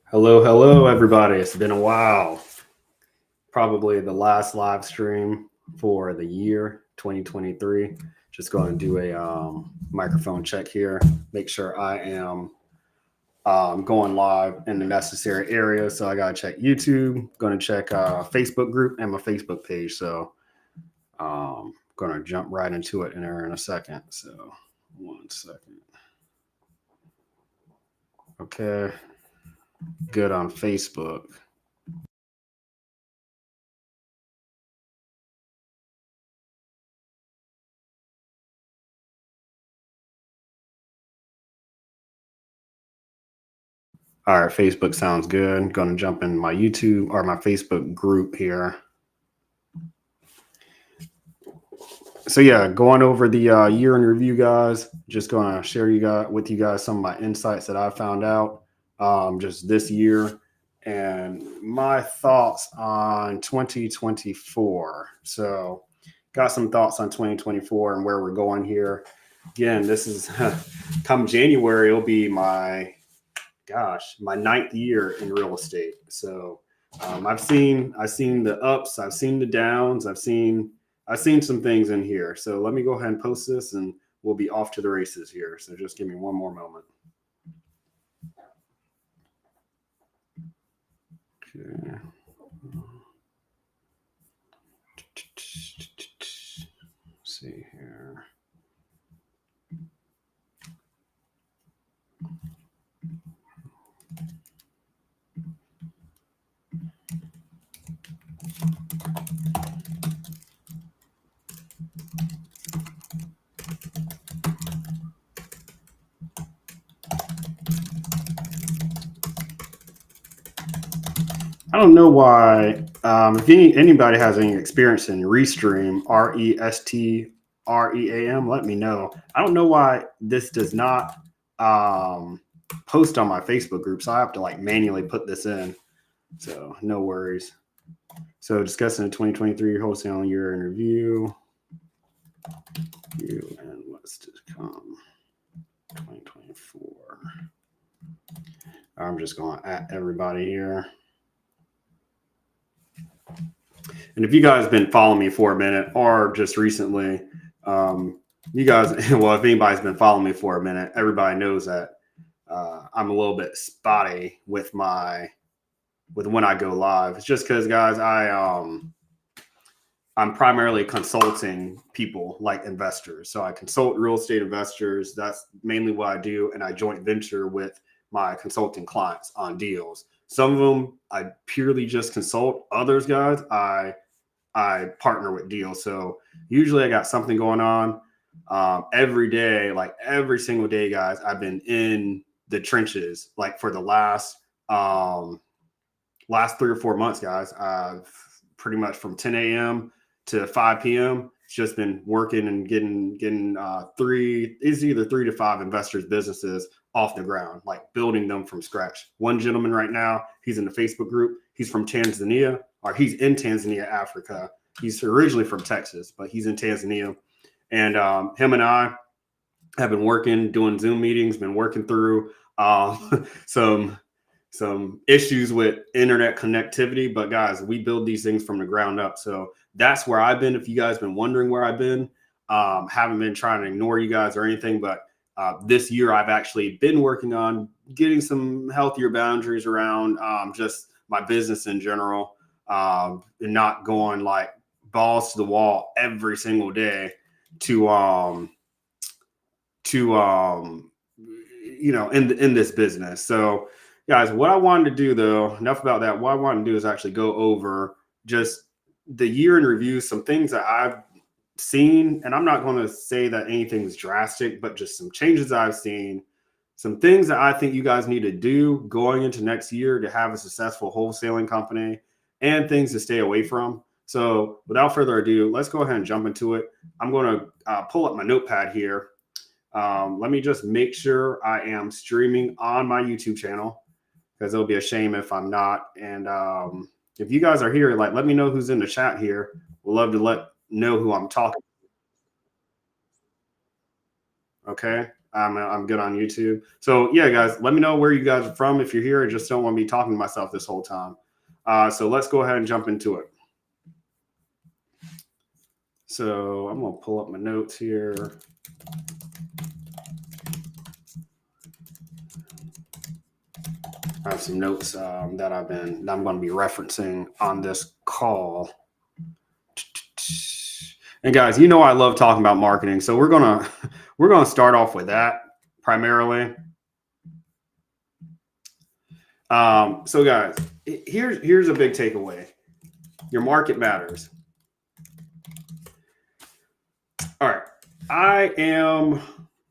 Hello, everybody. It's been a while. Probably the last live stream for the year 2023. Just going to do a microphone check here. Make sure I am going live in the necessary area. So I got to check YouTube. Going to check Facebook group and my Facebook page. So going to jump right into it in there in a second. So 1 second. Okay. Good on Facebook. All right, Facebook sounds good. Going to jump in my YouTube or my Facebook group here. So yeah, going over the year in review, guys. Just going to share with you guys some of my insights that I found out just this year and my thoughts on 2024. So got some thoughts on 2024 and where we're going here. Again, this is come January. It'll be my ninth year in real estate. So I've seen the ups, I've seen the downs, I've seen some things in here. So let me go ahead and post this, and we'll be off to the races here. So just give me one more moment. Okay. Let's see here. I don't know why. If anybody has any experience in Restream, RESTREAM, let me know. I don't know why this does not post on my Facebook group, so I have to like manually put this in. So no worries. So discussing the 2023 wholesaling year in review. And what's to come 2024. I'm just going to at everybody here. And if you guys have been following me for a minute or just recently, you guys, well, if anybody's been following me for a minute, everybody knows that I'm a little bit spotty with when I go live. It's just because, guys, I'm primarily consulting people like investors. So I consult real estate investors. That's mainly what I do. And I joint venture with my consulting clients on deals. Some of them I purely just consult. Others, guys, I partner with deals. So usually I got something going on every day, like every single day, guys. I've been in the trenches like for the last 3 or 4 months, guys. I've pretty much from 10 a.m. to 5 p.m. It's just been working and getting either 3 to 5 investors' businesses off the ground, like building them from scratch. One gentleman right now, he's in the Facebook group. He's from Tanzania, or he's in Tanzania, Africa. He's originally from Texas, but he's in Tanzania. And him and I have been working, doing Zoom meetings, been working through some issues with internet connectivity. But guys, we build these things from the ground up. So that's where I've been. If you guys been wondering where I've been, haven't been trying to ignore you guys or anything, but this year I've actually been working on getting some healthier boundaries around just my business in general, and not going like balls to the wall every single day to in this business. So guys, what I wanted to do, though, enough about that. What I wanted to do is actually go over just the year in review, some things that I've seen, and I'm not going to say that anything's drastic, but just some changes I've seen, some things that I think you guys need to do going into next year to have a successful wholesaling company, and things to stay away from. So without further ado, let's go ahead and jump into it. I'm going to pull up my notepad here. Let me just make sure I am streaming on my YouTube channel, because it'll be a shame if I'm not. And if you guys are here, like, let me know who's in the chat here. We'd love to know who I'm talking to. Okay. I'm good on YouTube. So yeah, guys, let me know where you guys are from. If you're here, I just don't want to be talking to myself this whole time. So let's go ahead and jump into it. So I'm gonna pull up my notes here. I have some notes that I'm going to be referencing on this call. And guys, you know I love talking about marketing, so we're gonna start off with that primarily. So guys, here's a big takeaway: your market matters. All right, I am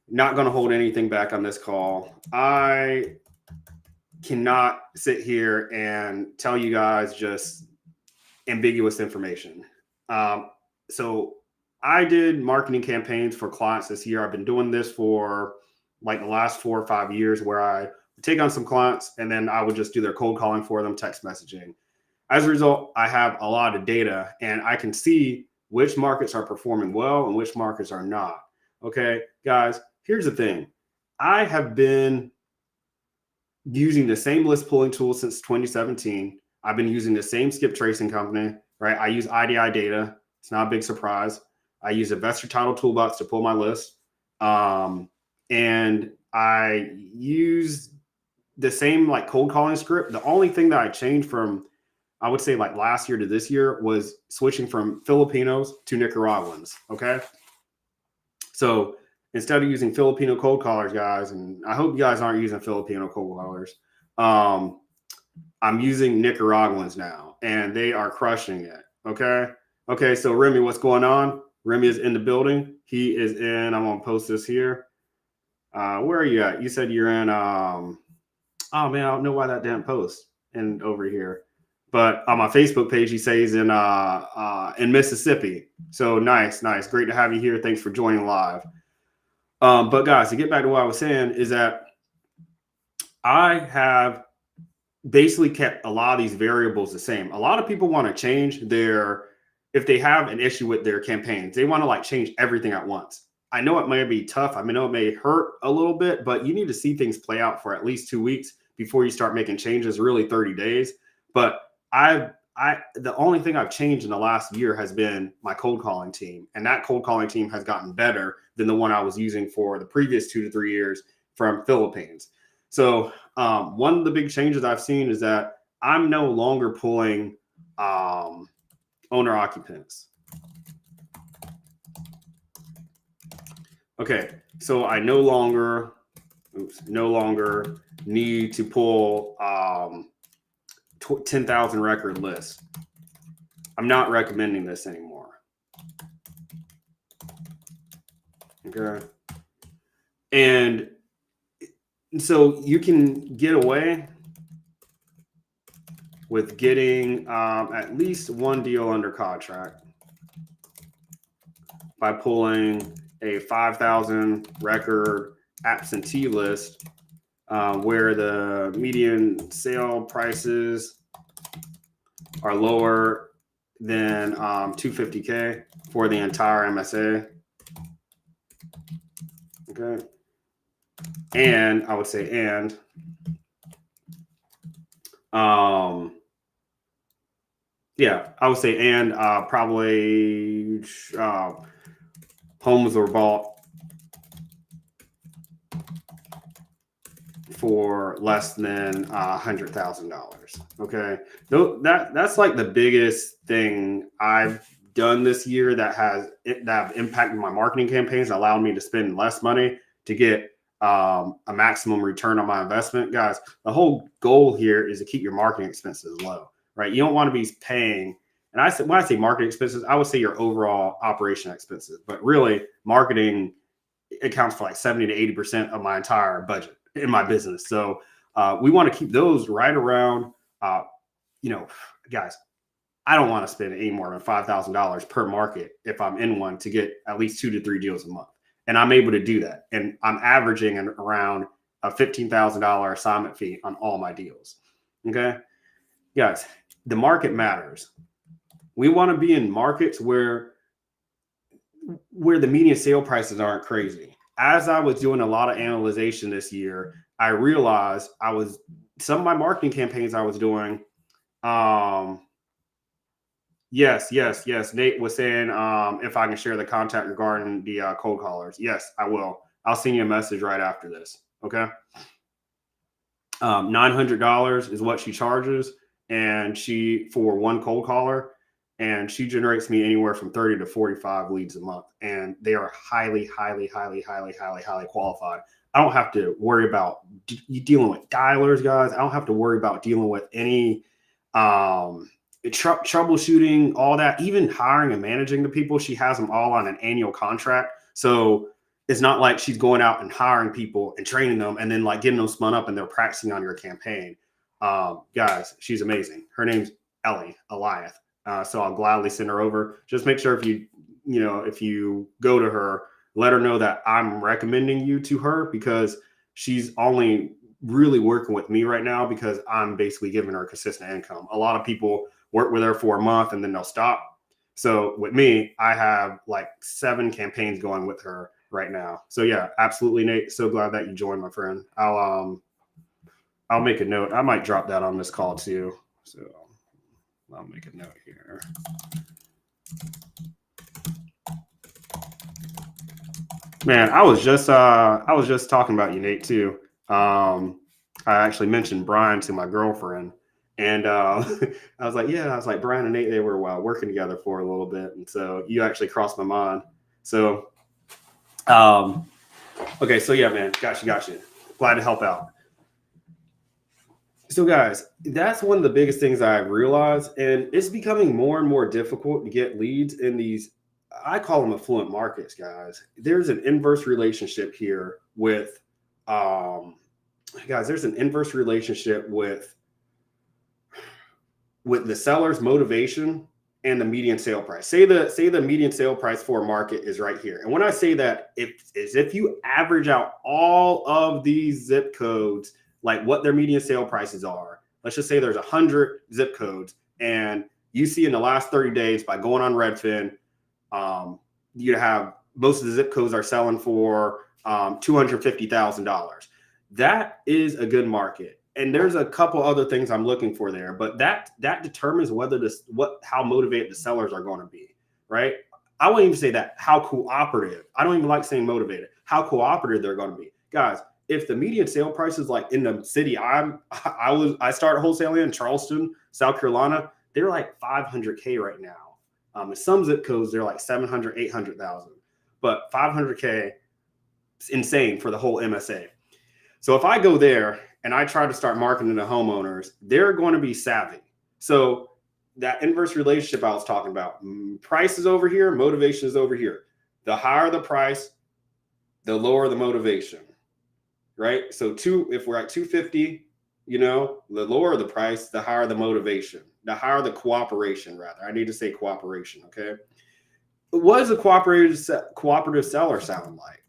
not going to hold anything back on this call. I cannot sit here and tell you guys just ambiguous information. So I did marketing campaigns for clients this year. I've been doing this for like the last 4 or 5 years, where I would take on some clients and then I would just do their cold calling for them, text messaging. As a result, I have a lot of data and I can see which markets are performing well and which markets are not. Okay, guys, here's the thing. I have been using the same list pulling tool since 2017. I've been using the same skip tracing company, right? I use IDI data. It's not a big surprise. I use Investor Title Toolbox to pull my list. And I use the same like cold calling script. The only thing that I changed from, I would say like last year to this year, was switching from Filipinos to Nicaraguans. Okay. So instead of using Filipino cold callers, guys, and I hope you guys aren't using Filipino cold callers, I'm using Nicaraguans now, and they are crushing it. Okay. Okay. So Remy, what's going on? Remy is in the building. He is in, I'm going to post this here. Where are you at? You said you're in, oh man, I don't know why that didn't post in over here. But on my Facebook page, he says in Mississippi. So nice. Great to have you here. Thanks for joining live. But guys, to get back to what I was saying is that I have basically kept a lot of these variables the same. A lot of people want to change if they have an issue with their campaigns, they want to like change everything at once. I know it may be tough. I know it may hurt a little bit, but you need to see things play out for at least 2 weeks before you start making changes, really 30 days. But the only thing I've changed in the last year has been my cold calling team. And that cold calling team has gotten better than the one I was using for the previous 2 to 3 years from Philippines. So one of the big changes I've seen is that I'm no longer pulling owner occupants. Okay, so I no longer need to pull 10,000 record lists. I'm not recommending this anymore. Okay. And so you can get away with getting at least one deal under contract by pulling a 5,000 record absentee list where the median sale prices are lower than 250K for the entire MSA. Okay. And I would say, probably homes were bought for less than $100,000. Okay, that's like the biggest thing I've done this year that have impacted my marketing campaigns, allowed me to spend less money to get a maximum return on my investment. Guys, the whole goal here is to keep your marketing expenses low, right? You don't want to be paying. And when I say marketing expenses, I would say your overall operation expenses, but really marketing accounts for like 70 to 80% of my entire budget in my business. So we want to keep those right around, guys, I don't want to spend any more than $5,000 per market if I'm in one to get at least 2 to 3 deals a month. And I'm able to do that. And I'm averaging around a $15,000 assignment fee on all my deals. Okay. Guys, the market matters. We want to be in markets where the median sale prices aren't crazy. as I was doing a lot of analyzation this year, I realized some of my marketing campaigns I was doing. Yes. Nate was saying if I can share the contact regarding the cold callers. Yes, I will. I'll send you a message right after this. Okay. $900 is what she charges, and she for one cold caller, and she generates me anywhere from 30 to 45 leads a month, and they are highly qualified. I don't have to worry about dealing with dialers, guys. I don't have to worry about dealing with any troubleshooting, all that, even hiring and managing the people. She has them all on an annual contract. So it's not like she's going out and hiring people and training them and then like getting them spun up and they're practicing on your campaign. Guys, she's amazing. Her name's Eliath. So I'll gladly send her over. Just make sure if you go to her, let her know that I'm recommending you to her, because she's only really working with me right now because I'm basically giving her consistent income. A lot of people work with her for a month and then they'll stop. So with me, I have like 7 campaigns going with her right now. So yeah, absolutely, Nate. So glad that you joined, my friend. I'll make a note. I might drop that on this call too. So I'll make a note here. Man, I was just talking about you, Nate, too. I actually mentioned Brian to my girlfriend, and I was like, Brian and Nate, they were working together for a little bit, and so you actually crossed my mind. So, okay, so yeah, man, got you. Glad to help out. So, guys, that's one of the biggest things I've realized, and it's becoming more and more difficult to get leads in these. I call them affluent markets, guys. There's an inverse relationship here with, guys. There's an inverse relationship with the seller's motivation and the median sale price. Say the median sale price for a market is right here, and when I say that, if you average out all of these zip codes, like what their median sale prices are. Let's just say there's 100 zip codes, and you see in the last 30 days by going on Redfin, you have most of the zip codes are selling for $250,000. That is a good market. And there's a couple other things I'm looking for there, but that determines whether how motivated the sellers are going to be, right? I won't even say that, how cooperative. I don't even like saying motivated. How cooperative they're going to be, guys. If the median sale price is like in the city I started wholesaling in Charleston, South Carolina, they're like 500K right now. In some zip codes, they're like 700, 800,000, but 500K is insane for the whole MSA. So if I go there and I try to start marketing to homeowners, they're going to be savvy. So that inverse relationship I was talking about, price is over here, motivation is over here. The higher the price, the lower the motivation. Right? So if we're at 250, the lower the price, the higher the motivation, the higher the cooperation, rather. I need to say cooperation, okay? But what does a cooperative seller sound like?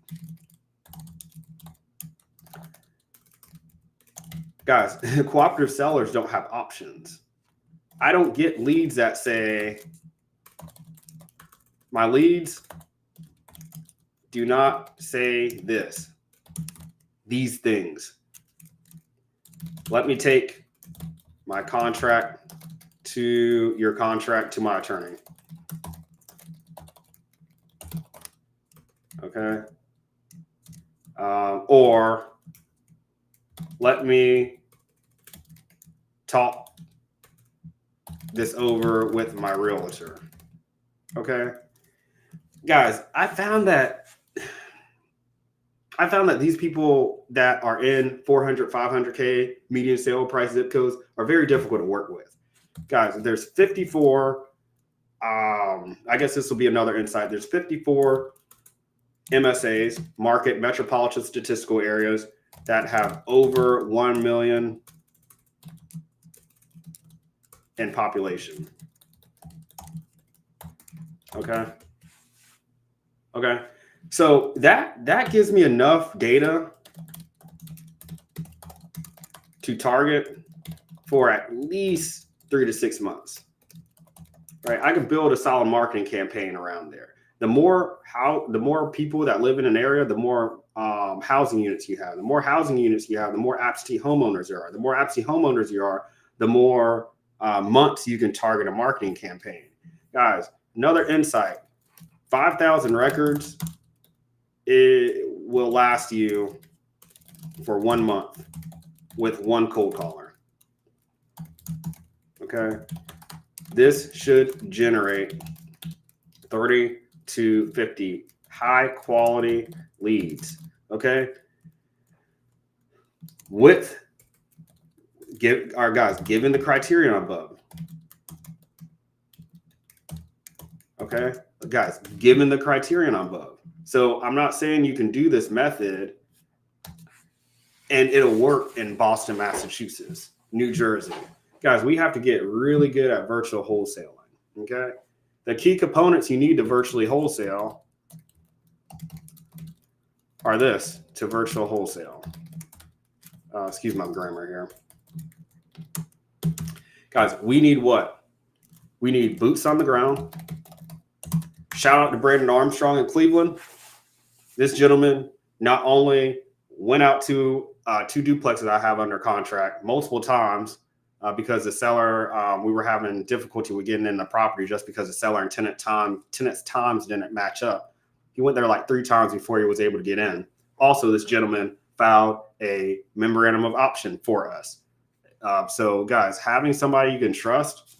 Guys, cooperative sellers don't have options. I don't get leads that say, my leads do not say these things. Let me take your contract to my attorney. Okay. Or let me talk this over with my realtor. Okay. Guys, I found that these people that are in 400, 500K median sale price zip codes are very difficult to work with. Guys, there's 54. I guess this will be another insight. There's 54 MSAs, market metropolitan statistical areas, that have over 1 million in population. Okay. So that gives me enough data to target for at least 3 to 6 months. Right? I can build a solid marketing campaign around there. The more people that live in an area, the more housing units you have. The more housing units you have, the more absentee homeowners there are. The more absentee homeowners you are, the more months you can target a marketing campaign. Guys, another insight: 5,000 records, it will last you for 1 month with one cold caller. Okay, this should generate 30 to 50 high quality leads. Okay, with given the criterion above. Okay, guys, given the criterion above. So I'm not saying you can do this method and it'll work in Boston, Massachusetts, New Jersey. Guys, we have to get really good at virtual wholesaling. Okay, the key components you need to virtually wholesale are this to virtual wholesale. Excuse my grammar here. Guys, we need what? We need boots on the ground. Shout out to Brandon Armstrong in Cleveland. This gentleman not only went out to 2 duplexes I have under contract multiple times because the seller, we were having difficulty with getting in the property just because the seller and tenant's times didn't match up. He went there like 3 times before he was able to get in. Also, this gentleman filed a memorandum of option for us. So guys, having somebody you can trust,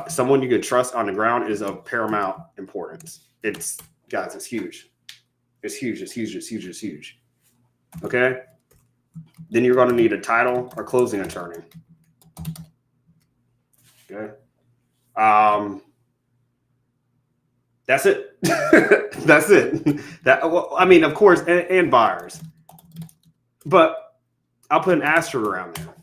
someone you can trust on the ground is of paramount importance. It's huge. It's huge. Okay. Then you're going to need a title or closing attorney. Okay. That's it. That's it. I mean, of course, and buyers, but I'll put an asterisk around there.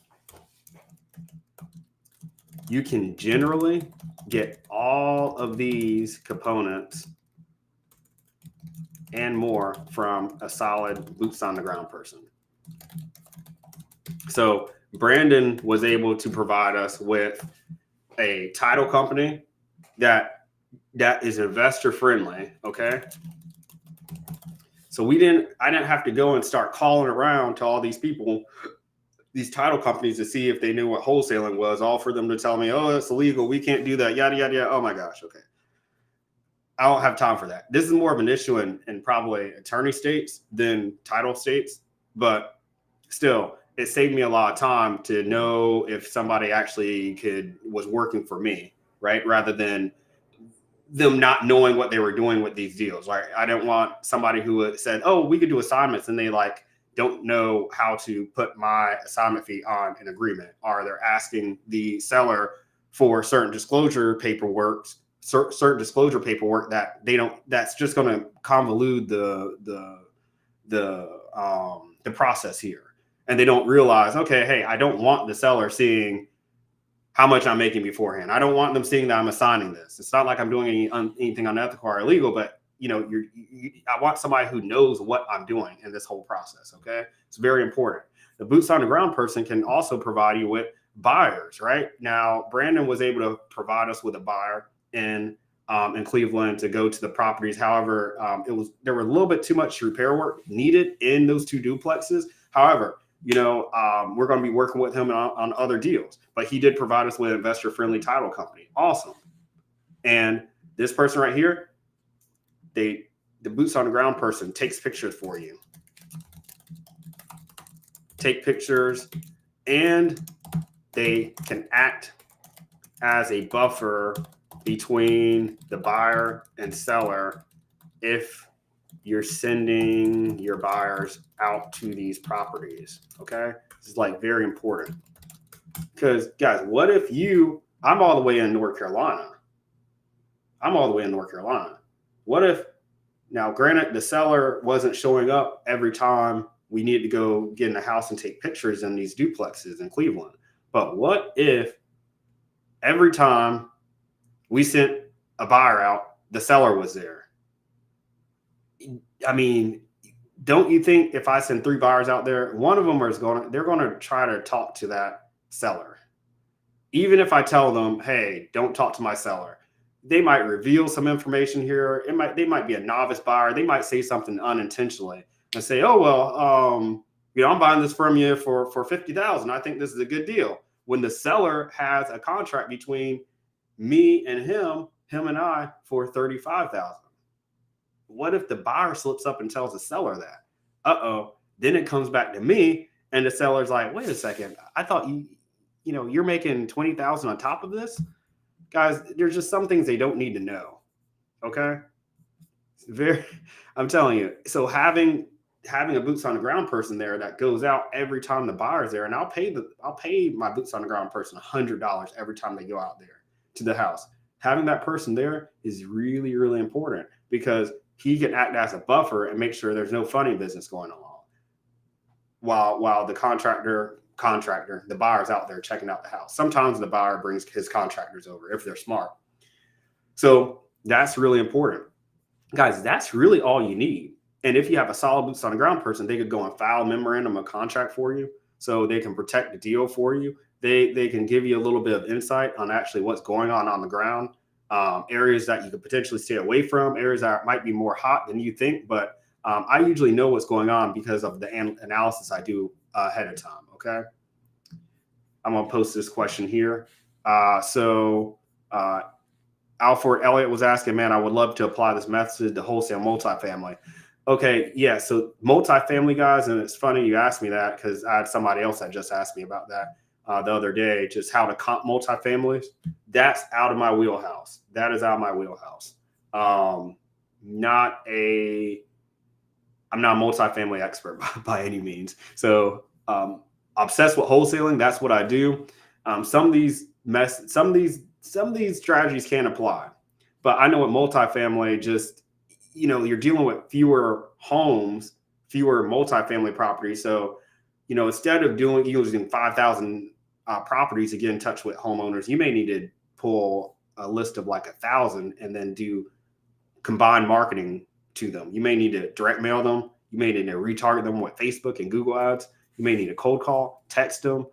You can generally get all of these components and more from a solid boots on the ground person. So Brandon was able to provide us with a title company that is investor friendly. Okay. So I didn't have to go and start calling around to all these people, these title companies, to see if they knew what wholesaling was, all for them to tell me, oh, it's illegal, we can't do that, yada, yada, yada. Oh my gosh. Okay. I don't have time for that. This is more of an issue in probably attorney states than title states, but still, it saved me a lot of time to know if somebody actually was working for me, right? Rather than them not knowing what they were doing with these deals. Right? I don't want somebody who said, oh, we could do assignments, and they don't know how to put my assignment fee on an agreement, or they're asking the seller for certain disclosure paperwork that they don't, that's just going to convolute the process here. And they don't realize, okay, hey, I don't want the seller seeing how much I'm making beforehand. I don't want them seeing that I'm assigning this. It's not like I'm doing anything unethical or illegal, but I want somebody who knows what I'm doing in this whole process. Okay. It's very important. The boots on the ground person can also provide you with buyers. Right now, Brandon was able to provide us with a buyer in Cleveland to go to the properties. However, there were a little bit too much repair work needed in those 2 duplexes. However, we're going to be working with him on other deals, but he did provide us with an investor friendly title company. Awesome. And this person right here, the boots on the ground person takes pictures for you. Take pictures, and they can act as a buffer between the buyer and seller if you're sending your buyers out to these properties. Okay. This is very important, because guys, what if I'm all the way in North Carolina. What if, now granted, the seller wasn't showing up every time we needed to go get in the house and take pictures in these duplexes in Cleveland, but what if every time we sent a buyer out, the seller was there? I mean, don't you think if I send 3 buyers out there, one of them they're going to try to talk to that seller? even if I tell them, hey, don't talk to my seller, they might reveal some information here. They might be a novice buyer. They might say something unintentionally and say, oh, well, I'm buying this from you for 50,000. I think this is a good deal. When the seller has a contract between me and him and I for 35,000. What if the buyer slips up and tells the seller that? Then it comes back to me, and the seller's like, wait a second, I thought you're making 20,000 on top of this. Guys, there's just some things they don't need to know. Okay. I'm telling you. So having a boots on the ground person there that goes out every time the buyer's there, and I'll pay my boots on the ground person $100 every time they go out there to the house. Having that person there is really, really important because he can act as a buffer and make sure there's no funny business going along while the contractor, the buyer's out there checking out the house. Sometimes the buyer brings his contractors over if they're smart. So that's really important. Guys, that's really all you need. And if you have a solid boots on the ground person, they could go and file a memorandum of contract for you so they can protect the deal for you. They can give you a little bit of insight on actually what's going on the ground, areas that you could potentially stay away from, areas that might be more hot than you think. But I usually know what's going on because of the analysis I do ahead of time. Okay. I'm going to post this question here. Alfred Elliott was asking, man, I would love to apply this method to wholesale multifamily. Okay, yeah, so multifamily, guys, and it's funny you asked me that because I had somebody else that just asked me about that the other day, just how to comp multifamilies. That's out of my wheelhouse. That is out of my wheelhouse. I'm not a multifamily expert by any means. So obsessed with wholesaling. That's what I do. Some of these strategies can apply, but I know with multifamily, just, you're dealing with fewer homes, fewer multifamily properties. So, instead of using 5,000 properties to get in touch with homeowners, you may need to pull a list of like 1,000 and then do combined marketing to them. You may need to direct mail them. You may need to retarget them with Facebook and Google ads. You may need a cold call, text them,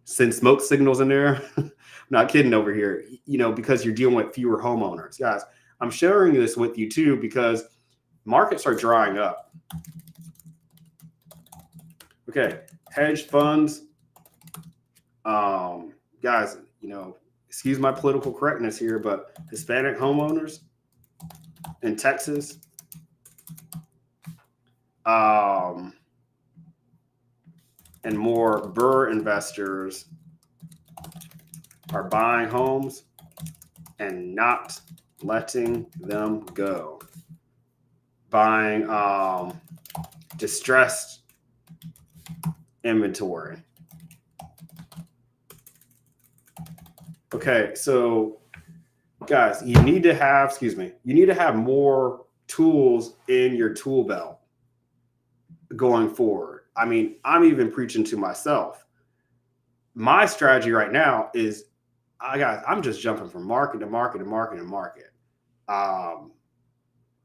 send smoke signals in there. I'm not kidding over here, because you're dealing with fewer homeowners. Guys, I'm sharing this with you too, because markets are drying up. Okay. Hedge funds. Guys, excuse my political correctness here, but Hispanic homeowners in Texas, and more Burr investors are buying homes and not letting them go. Buying distressed inventory. Okay, so guys, you need to have more tools in your tool belt going forward. I mean, I'm even preaching to myself. My strategy right now is, I'm just jumping from market to market to market to market. I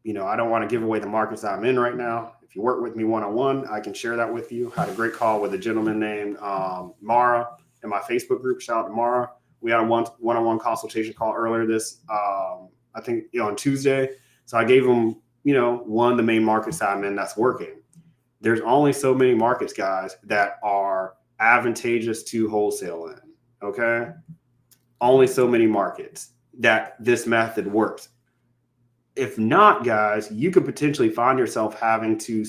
don't want to give away the markets that I'm in right now. If you work with me one-on-one, I can share that with you. I had a great call with a gentleman named Mara in my Facebook group. Shout out to Mara. We had a one-on-one consultation call earlier I think on Tuesday. So I gave him, one of the main markets that I'm in that's working. There's only so many markets, guys, that are advantageous to wholesale in. Okay. Only so many markets that this method works. If not, guys, you could potentially find yourself having to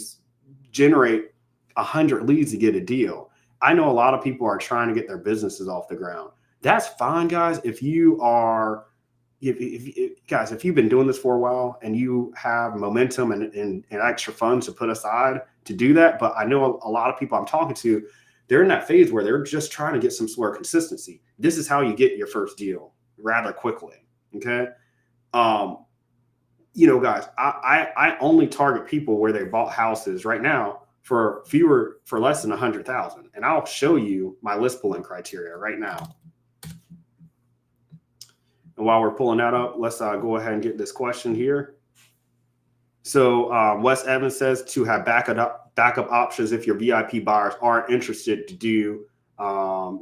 generate 100 leads to get a deal. I know a lot of people are trying to get their businesses off the ground. That's fine, guys. If you've been doing this for a while and you have momentum and extra funds to put aside to do that, but I know a lot of people I'm talking to, they're in that phase where they're just trying to get some sort of consistency. This is how you get your first deal rather quickly. Okay. Guys, I only target people where they bought houses right now for less than 100,000. And I'll show you my list pulling criteria right now. And while we're pulling that up, let's go ahead and get this question here. So Wes Evans says to have backup options if your VIP buyers aren't interested to do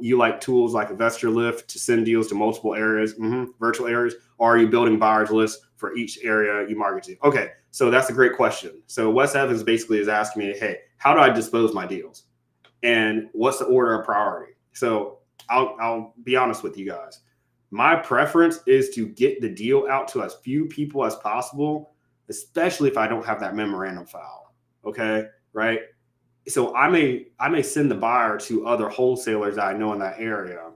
You like tools like Investor Lift to send deals to multiple areas, virtual areas, or are you building buyers lists for each area you market to? Okay, so that's a great question. So Wes Evans basically is asking me, hey, how do I dispose my deals? And what's the order of priority? So I'll be honest with you guys. My preference is to get the deal out to as few people as possible, especially if I don't have that memorandum file. Okay, right? So I may send the buyer to other wholesalers that I know in that area.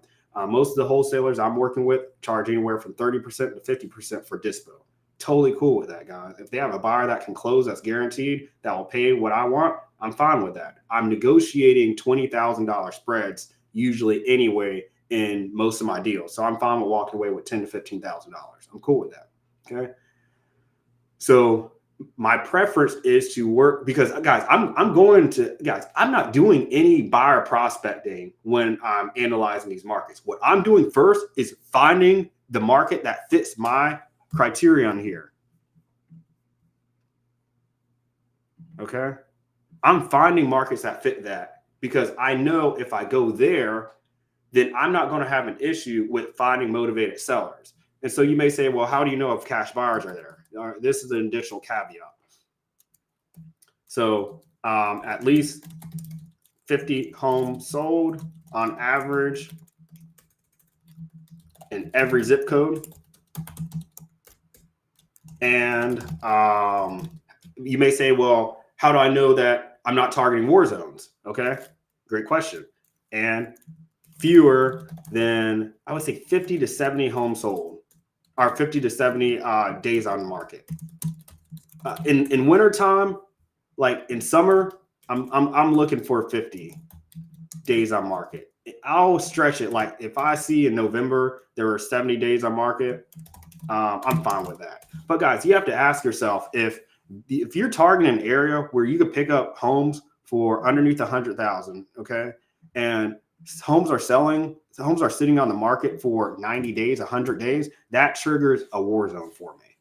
Most of the wholesalers I'm working with charge anywhere from 30% to 50% for dispo. Totally cool with that, guys. If they have a buyer that can close, that's guaranteed, that will pay what I want, I'm fine with that. I'm negotiating $20,000 spreads usually anyway in most of my deals. So I'm fine with walking away with $10,000 to $15,000. I'm cool with that. Okay. So my preference is to work because guys, I'm not doing any buyer prospecting when I'm analyzing these markets. What I'm doing first is finding the market that fits my criterion here. Okay. I'm finding markets that fit that because I know if I go there, then I'm not going to have an issue with finding motivated sellers. And so you may say, well, how do you know if cash buyers are there? This is an additional caveat. So at least 50 homes sold on average in every zip code. And you may say, well, how do I know that I'm not targeting war zones? Okay, great question. And fewer than, I would say 50 to 70 homes sold, or 50 to 70 days on the market. In wintertime, like in summer, I'm looking for 50 days on market. I'll stretch it. Like if I see in November there are 70 days on market, I'm fine with that. But guys, you have to ask yourself if you're targeting an area where you could pick up homes for underneath 100,000, okay, and homes are sitting on the market for 90 days, 100 days, that triggers a war zone for me.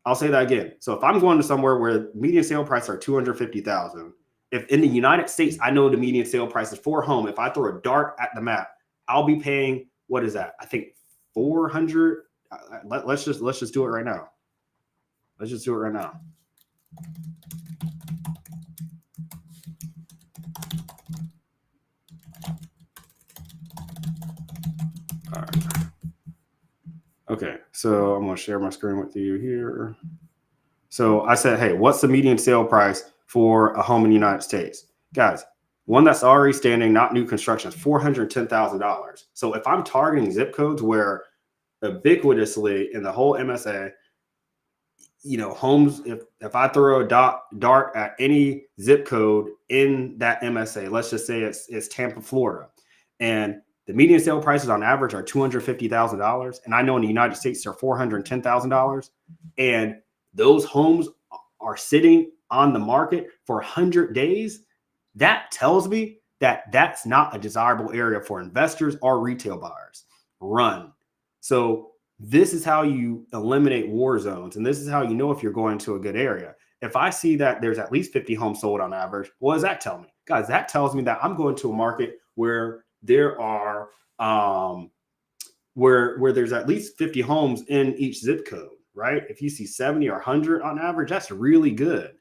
I'll say that again. So if I'm going to somewhere where median sale prices are 250,000, if in the United States, I know the median sale price is for a home, if I throw a dart at the map, I'll be paying, what is that? I think 400. Let's just do it right now. Let's just do it right now. All right. Okay, so I'm going to share my screen with you here. So I said, hey, what's the median sale price for a home in the United States? Guys, one that's already standing, not new construction, is $410,000. So if I'm targeting zip codes where ubiquitously in the whole MSA, homes, if I throw a dart at any zip code in that MSA, let's just say it's Tampa, Florida, and the median sale prices on average are $250,000. And I know in the United States, they're $410,000. And those homes are sitting on the market for 100 days. That tells me that that's not a desirable area for investors or retail buyers. Run. So this is how you eliminate war zones. And this is how you know if you're going to a good area. If I see that there's at least 50 homes sold on average, what does that tell me? Guys, that tells me that I'm going to a market where there are where there's at least 50 homes in each zip code, right? If you see 70 or 100 on average, that's really good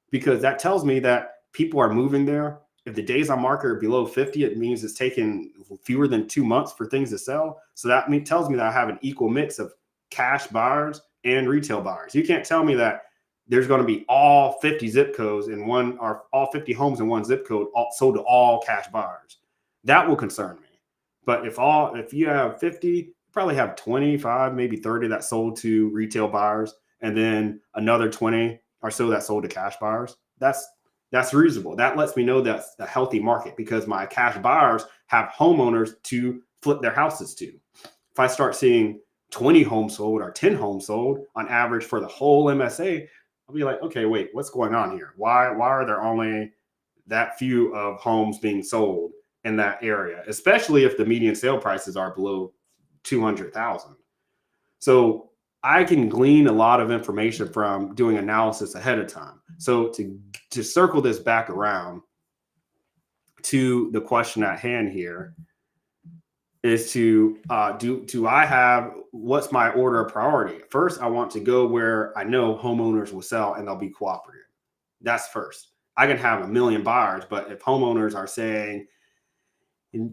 because that tells me that people are moving there. If the days on market are below 50, it means it's taking fewer than 2 months for things to sell. So that tells me that I have an equal mix of cash buyers and retail buyers. You can't tell me that there's going to be all 50 zip codes in one, or all 50 homes in one zip code sold to all cash buyers. That will concern me. But if you have 50, you probably have 25, maybe 30 that sold to retail buyers, and then another 20 or so that sold to cash buyers. That's reasonable. That lets me know that's a healthy market because my cash buyers have homeowners to flip their houses to. If I start seeing 20 homes sold or 10 homes sold on average for the whole MSA, I'll be like, okay, wait, what's going on here? Why are there only that few of homes being sold in that area, especially if the median sale prices are below 200,000? So I can glean a lot of information from doing analysis ahead of time. So to circle this back around, to the question at hand here is to do I have, what's my order of priority? First, I want to go where I know homeowners will sell and they'll be cooperative. That's first. I can have a million buyers, but if homeowners are saying,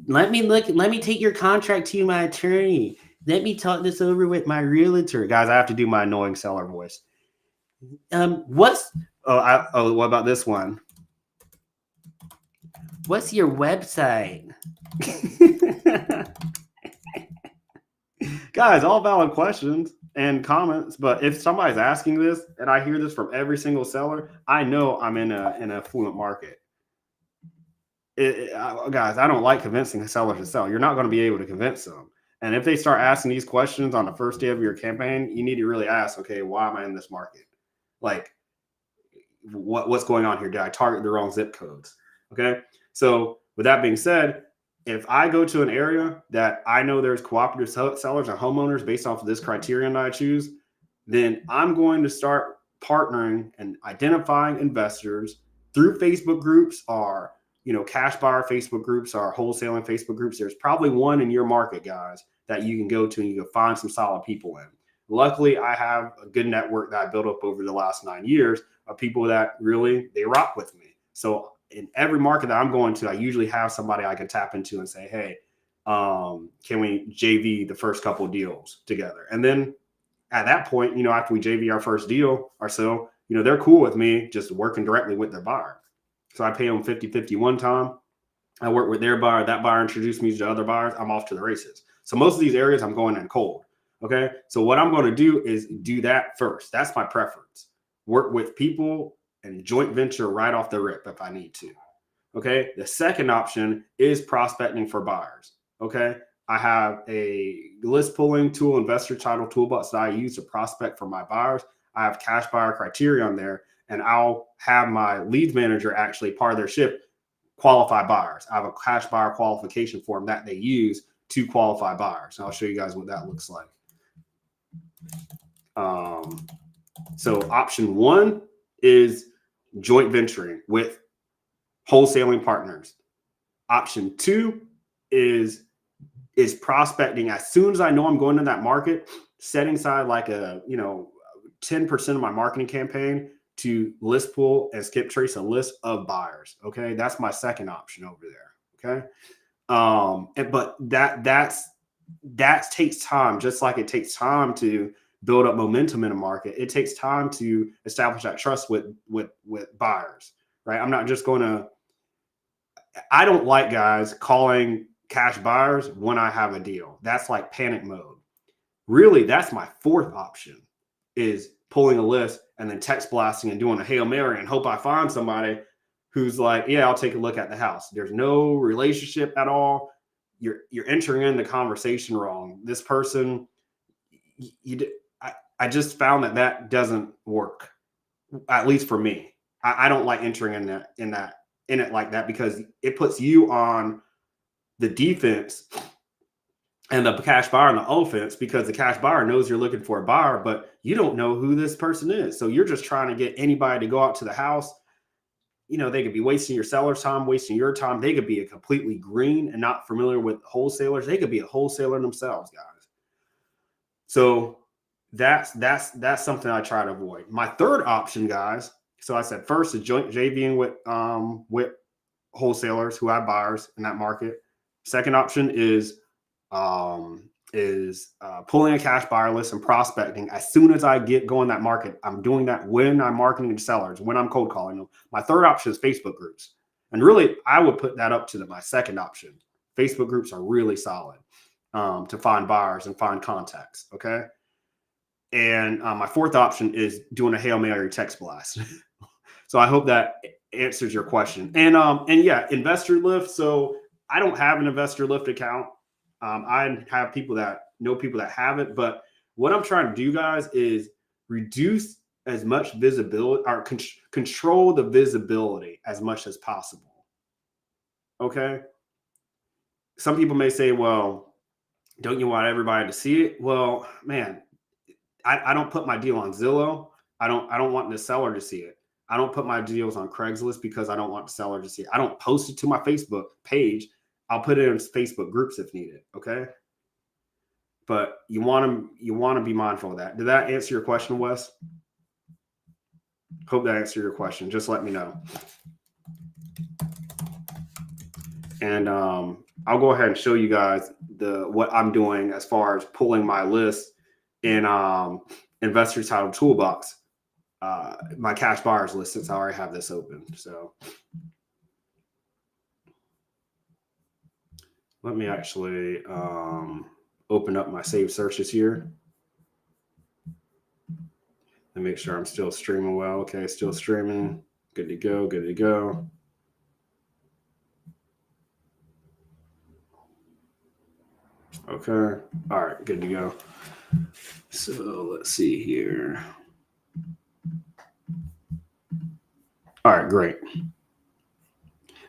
let me take your contract to my attorney, let me talk this over with my realtor. Guys, I have to do my annoying seller voice. What about this one? What's your website? Guys, all valid questions and comments, but if somebody's asking this and I hear this from every single seller, I know I'm in an affluent market. Guys, I don't like convincing a seller to sell. You're not going to be able to convince them. And if they start asking these questions on the first day of your campaign, you need to really ask, okay, why am I in this market? Like, what's going on here? Did I target the wrong zip codes? Okay. So with that being said, if I go to an area that I know there's cooperative sellers and homeowners based off of this criterion that I choose, then I'm going to start partnering and identifying investors through Facebook groups or, cash buyer Facebook groups or wholesaling Facebook groups. There's probably one in your market, guys, that you can go to and you can find some solid people in. Luckily, I have a good network that I built up over the last 9 years of people that really, they rock with me. So in every market that I'm going to, I usually have somebody I can tap into and say, hey, can we JV the first couple of deals together? And then at that point, after we JV our first deal or so, they're cool with me just working directly with their buyer. So I pay them 50-50 one time. I work with their buyer. That buyer introduced me to other buyers. I'm off to the races. So most of these areas I'm going in cold. Okay. So what I'm going to do is do that first. That's my preference. Work with people and joint venture right off the rip if I need to. Okay. The second option is prospecting for buyers. Okay. I have a list pulling tool, investor title toolbox that I use to prospect for my buyers. I have cash buyer criteria on there, and I'll have my leads manager actually part of their shift qualify buyers. I have a cash buyer qualification form that they use to qualify buyers. And I'll show you guys what that looks like. So option one is joint venturing with wholesaling partners. Option two is prospecting. As soon as I know I'm going to that market, setting aside like 10% of my marketing campaign to list pull and skip trace a list of buyers. Okay. That's my second option over there. Okay. But that takes time, just like it takes time to build up momentum in a market. It takes time to establish that trust with buyers, right? I'm not just I don't like guys calling cash buyers when I have a deal. That's like panic mode. Really, that's my fourth option, is pulling a list and then text blasting and doing a Hail Mary and hope I find somebody who's like, yeah, I'll take a look at the house. There's no relationship at all. You're entering in the conversation wrong. This person, I just found that doesn't work, at least for me. I don't like entering in it like that, because it puts you on the defense and the cash buyer on the offense, because the cash buyer knows you're looking for a buyer, but you don't know who this person is. So you're just trying to get anybody to go out to the house. They could be wasting your seller's time, wasting your time. They could be a completely green and not familiar with wholesalers. They could be a wholesaler themselves, guys. So that's something I try to avoid. My third option, guys. So I said first is joint JVing with wholesalers who have buyers in that market. Second option is pulling a cash buyer list and prospecting. As soon as I get going that market, I'm doing that when I'm marketing to sellers, when I'm cold calling them. My third option is Facebook groups. And really, I would put that up to my second option. Facebook groups are really solid to find buyers and find contacts. Okay. And my fourth option is doing a Hail Mary text blast. So I hope that answers your question. And yeah, investor lift. So I don't have an investor lift account. I have people that have it, but what I'm trying to do, guys, is reduce as much visibility, or control the visibility as much as possible. Okay. Some people may say, well, don't you want everybody to see it? Well, man, I don't put my deal on Zillow. I don't want the seller to see it. I don't put my deals on Craigslist because I don't want the seller to see. I don't post it to my Facebook page. I'll put it in Facebook groups if needed. Okay. But you want to be mindful of that. Did that answer your question, Wes? Hope that answered your question. Just let me know. And I'll go ahead and show you guys what I'm doing as far as pulling my list in Investor Title Toolbox, my cash buyers list, since I already have this open. So let me actually open up my saved searches here and make sure I'm still streaming well. Okay, still streaming. Good to go. Good to go. Okay. All right. Good to go. So let's see here. All right. Great.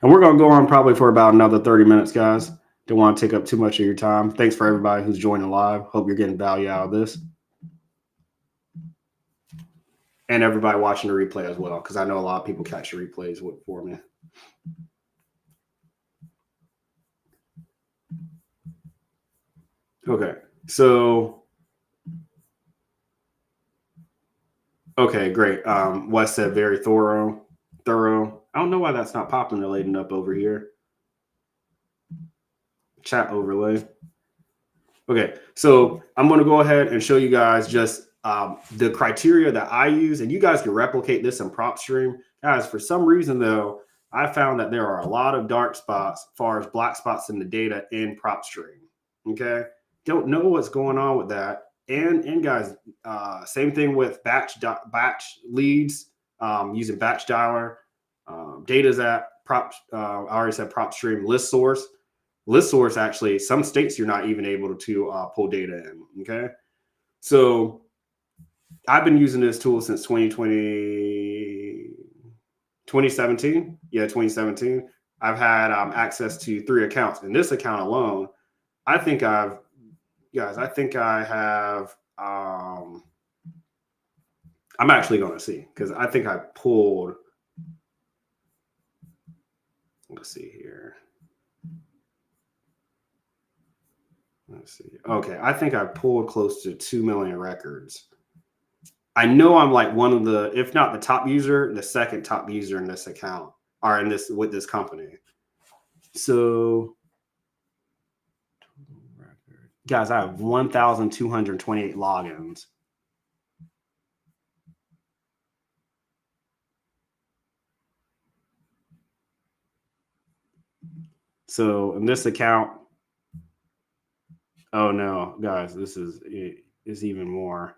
And we're going to go on probably for about another 30 minutes, guys. Don't want to take up too much of your time. Thanks for everybody who's joining live. Hope you're getting value out of this. And everybody watching the replay as well, because I know a lot of people catch the replays for me. Okay, so okay, great. Wes said very thorough. I don't know why that's not populating up over here. Chat overlay. Okay, so I'm going to go ahead and show you guys just the criteria that I use, and you guys can replicate this in PropStream. Guys, for some reason though, I found that there are a lot of dark spots as far as black spots in the data in PropStream. Okay, don't know what's going on with that. And guys, same thing with batch leads, using batch dialer. Data's at I already said PropStream list source. List source, actually, some states you're not even able to pull data in. Okay, so I've been using this tool since 2017. Yeah, 2017. I've had access to 3 accounts. In this account alone, I think I have, I'm actually going to see, because I think I pulled, let's see here. Let's see. Okay, I think I pulled close to 2 million records. I know I'm like one of the, if not the top user, the second top user in this account, or in this, with this company. So, guys, I have 1,228 logins. So in this account, oh no, guys, this is even more.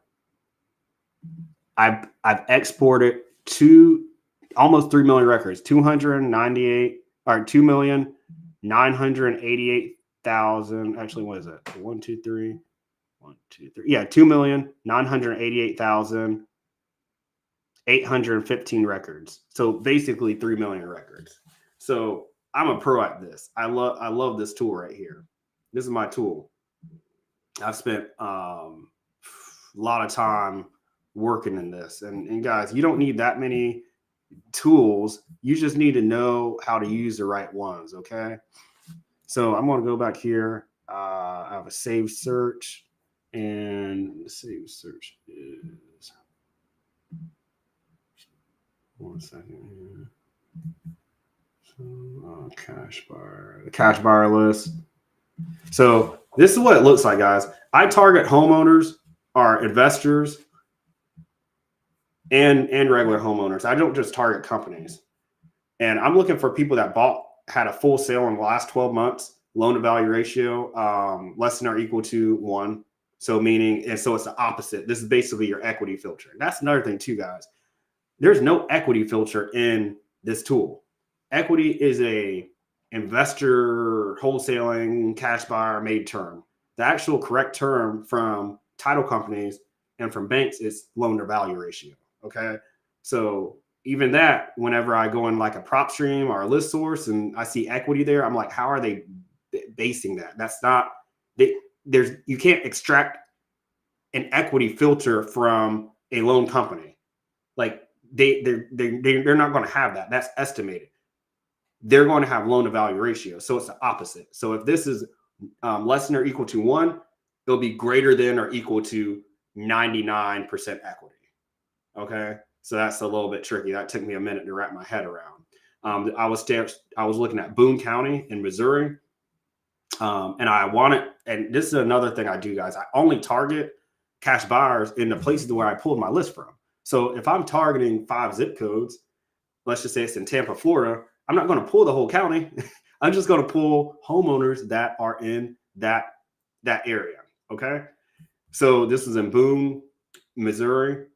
I've exported almost 3 million records, 298 or 2,988,000. Actually, what is it? 1, 2, 3, 1, 2, 3. Yeah, 2,988,815 records. So basically 3 million records. So I'm a pro at this. I love this tool right here. This is my tool. I've spent a lot of time working in this. And guys, you don't need that many tools. You just need to know how to use the right ones. Okay. So I'm going to go back here. I have a saved search, and the saved search is, one second here. So cash buyer, the cash buyer list. So this is what it looks like, guys. I target homeowners, or investors, and regular homeowners. I don't just target companies. And I'm looking for people that had a full sale in the last 12 months, loan to value ratio less than or equal to 1. So meaning, and so it's the opposite. This is basically your equity filter. And that's another thing too, guys. There's no equity filter in this tool. Equity is a investor wholesaling cash buyer made term. The actual correct term from title companies and from banks is loan to value ratio. Okay. So even that, whenever I go in like a PropStream or a list source and I see equity there, I'm like, how are they basing that? That's not, you can't extract an equity filter from a loan company. Like, they're not going to have that. That's estimated. They're going to have loan to value ratio. So it's the opposite. So if this is less than or equal to 1, it'll be greater than or equal to 99% equity. Okay. So that's a little bit tricky. That took me a minute to wrap my head around. I was looking at Boone County in Missouri. And I want it. And this is another thing I do, guys. I only target cash buyers in the places where I pulled my list from. So if I'm targeting 5 zip codes, let's just say it's in Tampa, Florida, I'm not going to pull the whole county. I'm just going to pull homeowners that are in that area. Okay. So this is in Boone, Missouri.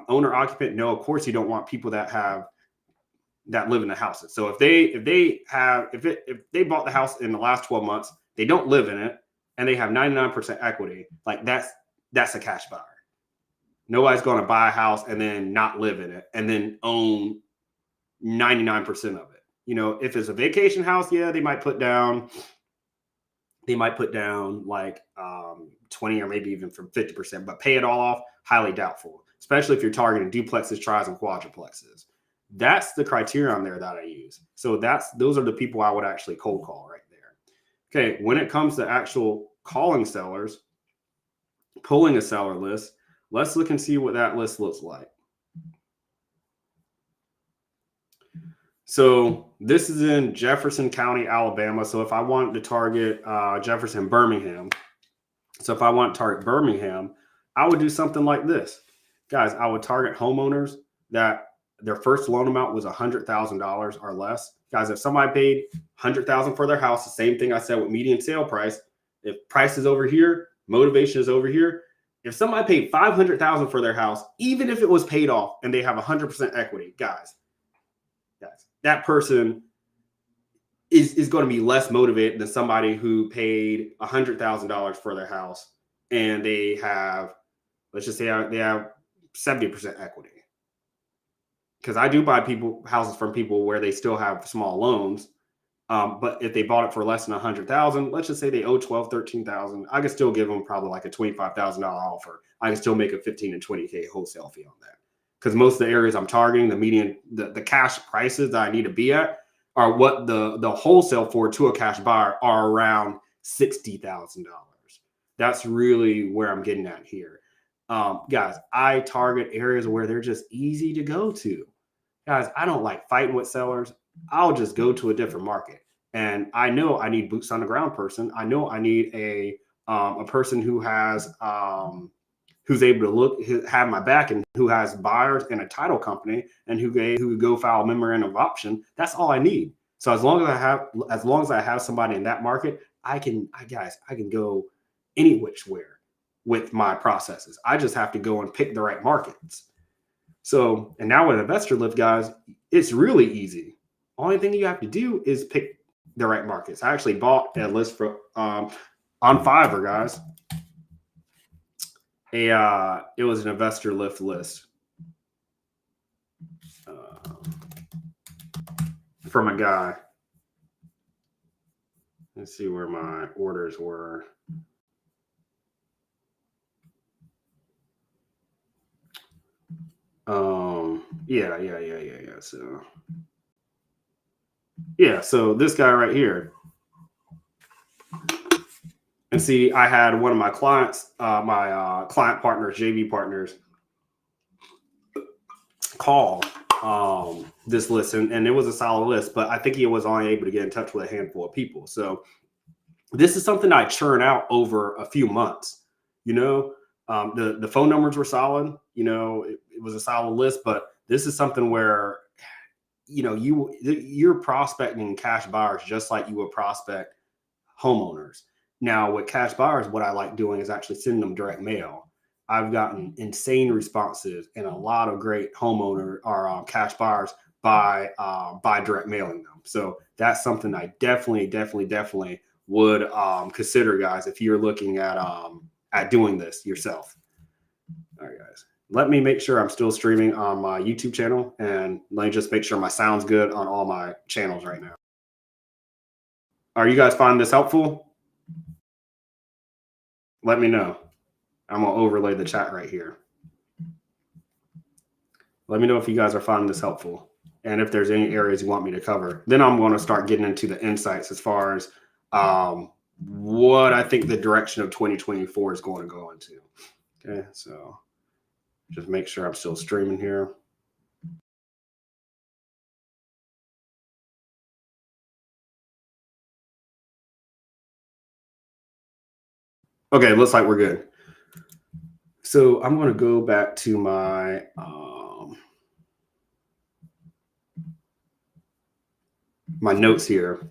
Owner occupant. No, of course you don't want people that live in the houses. So if they bought the house in the last 12 months, they don't live in it, and they have 99% equity, like that's a cash buyer. Nobody's going to buy a house and then not live in it and then own 99% of it. You know, if it's a vacation house, yeah, they might put down like 20 or maybe even from 50%, but pay it all off, highly doubtful, especially if you're targeting duplexes, tris, and quadruplexes. That's the criterion there that I use. So those are the people I would actually cold call right there. Okay, when it comes to actual calling sellers, pulling a seller list, let's look and see what that list looks like. So this is in Jefferson County, Alabama. So if I wanted to target Jefferson, Birmingham, I would do something like this. Guys, I would target homeowners that their first loan amount was $100,000 or less. Guys, if somebody paid $100,000 for their house, the same thing I said with median sale price. If price is over here, motivation is over here. If somebody paid $500,000 for their house, even if it was paid off and they have 100% equity, guys, that person is going to be less motivated than somebody who paid $100,000 for their house and they have, let's just say they have 70% equity. Because I do buy houses from people where they still have small loans. But if they bought it for less than $100,000, let's just say they owe $12,000, $13,000, I could still give them probably like a $25,000 offer. I can still make a $15,000 and $20,000 wholesale fee on that. Because most of the areas I'm targeting, the median, the cash prices that I need to be at are what the wholesale for to a cash buyer are around $60,000. That's really where I'm getting at here. Guys, I target areas where they're just easy to go to. Guys, I don't like fighting with sellers. I'll just go to a different market. And I know I need boots on the ground person. I know I need a person who has who's able to have my back and who has buyers and a title company and who could go file a memorandum of option. That's all I need. So as long as I have somebody in that market, I can go any which where with my processes. I just have to go and pick the right markets. So, and now with Investor Lift, guys, it's really easy. Only thing you have to do is pick the right markets. I actually bought a list for on Fiverr, guys. It was an Investor Lift list from a guy. Let's see where my orders were. So this guy right here. And see, I had one of my clients, my client partners, JV partners, call this list, and it was a solid list, but I think he was only able to get in touch with a handful of people. So this is something I churn out over a few months. You know, the phone numbers were solid. You know, it was a solid list, but this is something where, you know, you're prospecting cash buyers just like you would prospect homeowners. Now with cash buyers, what I like doing is actually sending them direct mail. I've gotten insane responses and a lot of great homeowner or cash buyers by direct mailing them. So that's something I definitely would consider, guys, if you're looking at doing this yourself. All right, guys. Let me make sure I'm still streaming on my YouTube channel, and let me just make sure my sound's good on all my channels right now. Are you guys finding this helpful? Let me know. I'm going to overlay the chat right here. Let me know if you guys are finding this helpful and if there's any areas you want me to cover. Then I'm going to start getting into the insights as far as what I think the direction of 2024 is going to go into. Okay, so just make sure I'm still streaming here. Okay, looks like we're good. So I'm going to go back to my notes here.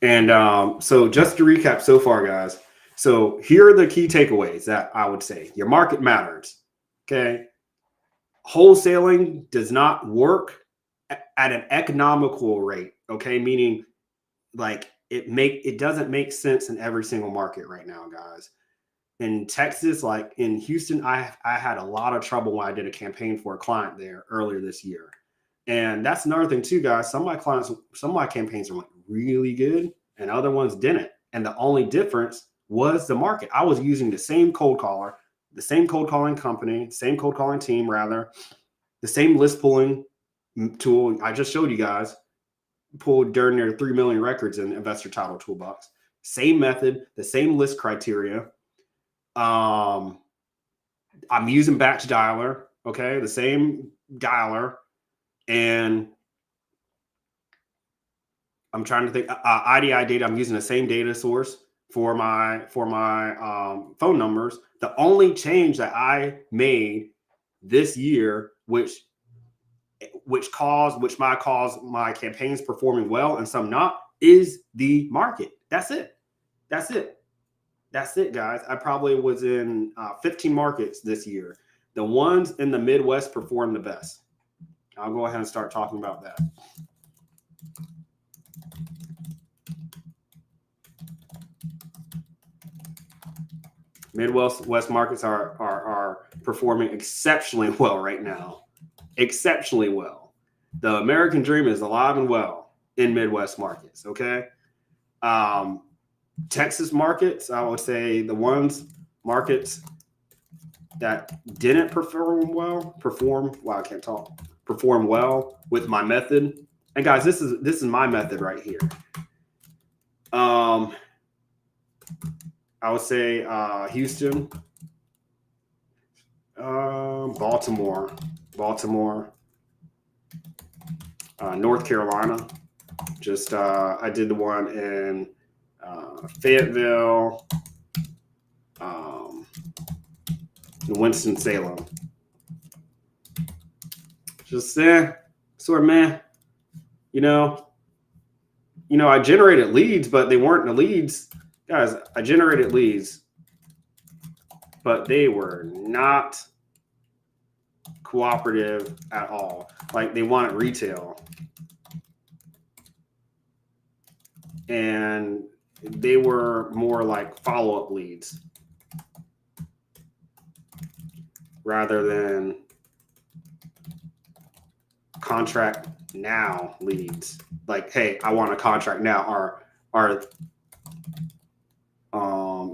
And so just to recap so far, guys. So here are the key takeaways that I would say. Your market matters. Okay. Wholesaling does not work at an economical rate. Okay. Meaning like it doesn't make sense in every single market right now, guys. In Texas, like in Houston, I had a lot of trouble when I did a campaign for a client there earlier this year. And that's another thing too, guys. Some of my campaigns went really good and other ones didn't. And the only difference was the market. I was using the same cold caller, the same cold calling company, same cold calling team, rather, the same list pulling tool I just showed you guys, pulled during their 3 million records in Investor Title Toolbox. Same method, the same list criteria. I'm using batch dialer, okay, the same dialer, and I'm trying to think. IDI data. I'm using the same data source for my phone numbers. The only change that I made this year, which might cause my campaigns performing well and some not, is the market. That's it. That's it. That's it, guys. I probably was in 15 markets this year. The ones in the Midwest performed the best. I'll go ahead and start talking about that. Midwest markets are performing exceptionally well right now. Exceptionally well. The American dream is alive and well in Midwest markets. Okay. Texas markets, I would say the markets that didn't perform well with my method. And guys, this is my method right here. I would say Houston, Baltimore, North Carolina. Just I did the one in Fayetteville, Winston-Salem. Just sort of man, I generated leads, but they weren't the leads. Guys, I generated leads, but they were not cooperative at all. Like they wanted retail. And they were more like follow-up leads rather than contract now leads. Like, hey, I want a contract now. Are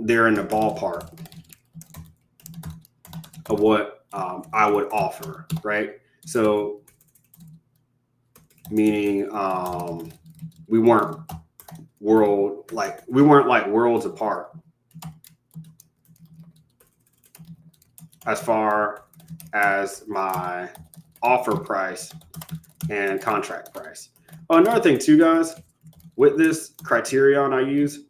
they're in the ballpark of what I would offer, right? So, meaning we weren't worlds apart as far as my offer price and contract price. Oh, another thing too, guys, with this criterion I use,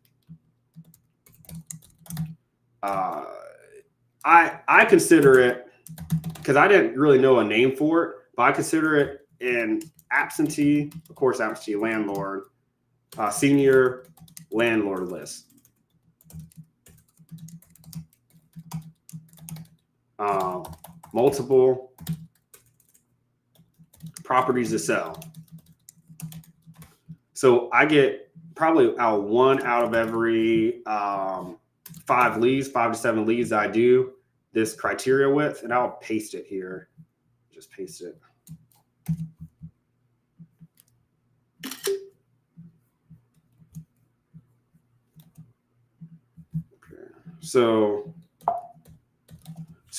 I consider it, because I didn't really know a name for it, but I consider it an absentee landlord, senior landlord list. Multiple properties to sell. So I get probably one out of every 5 to 7 leads I do this criteria with, and I'll paste it here. Just paste it. Okay. So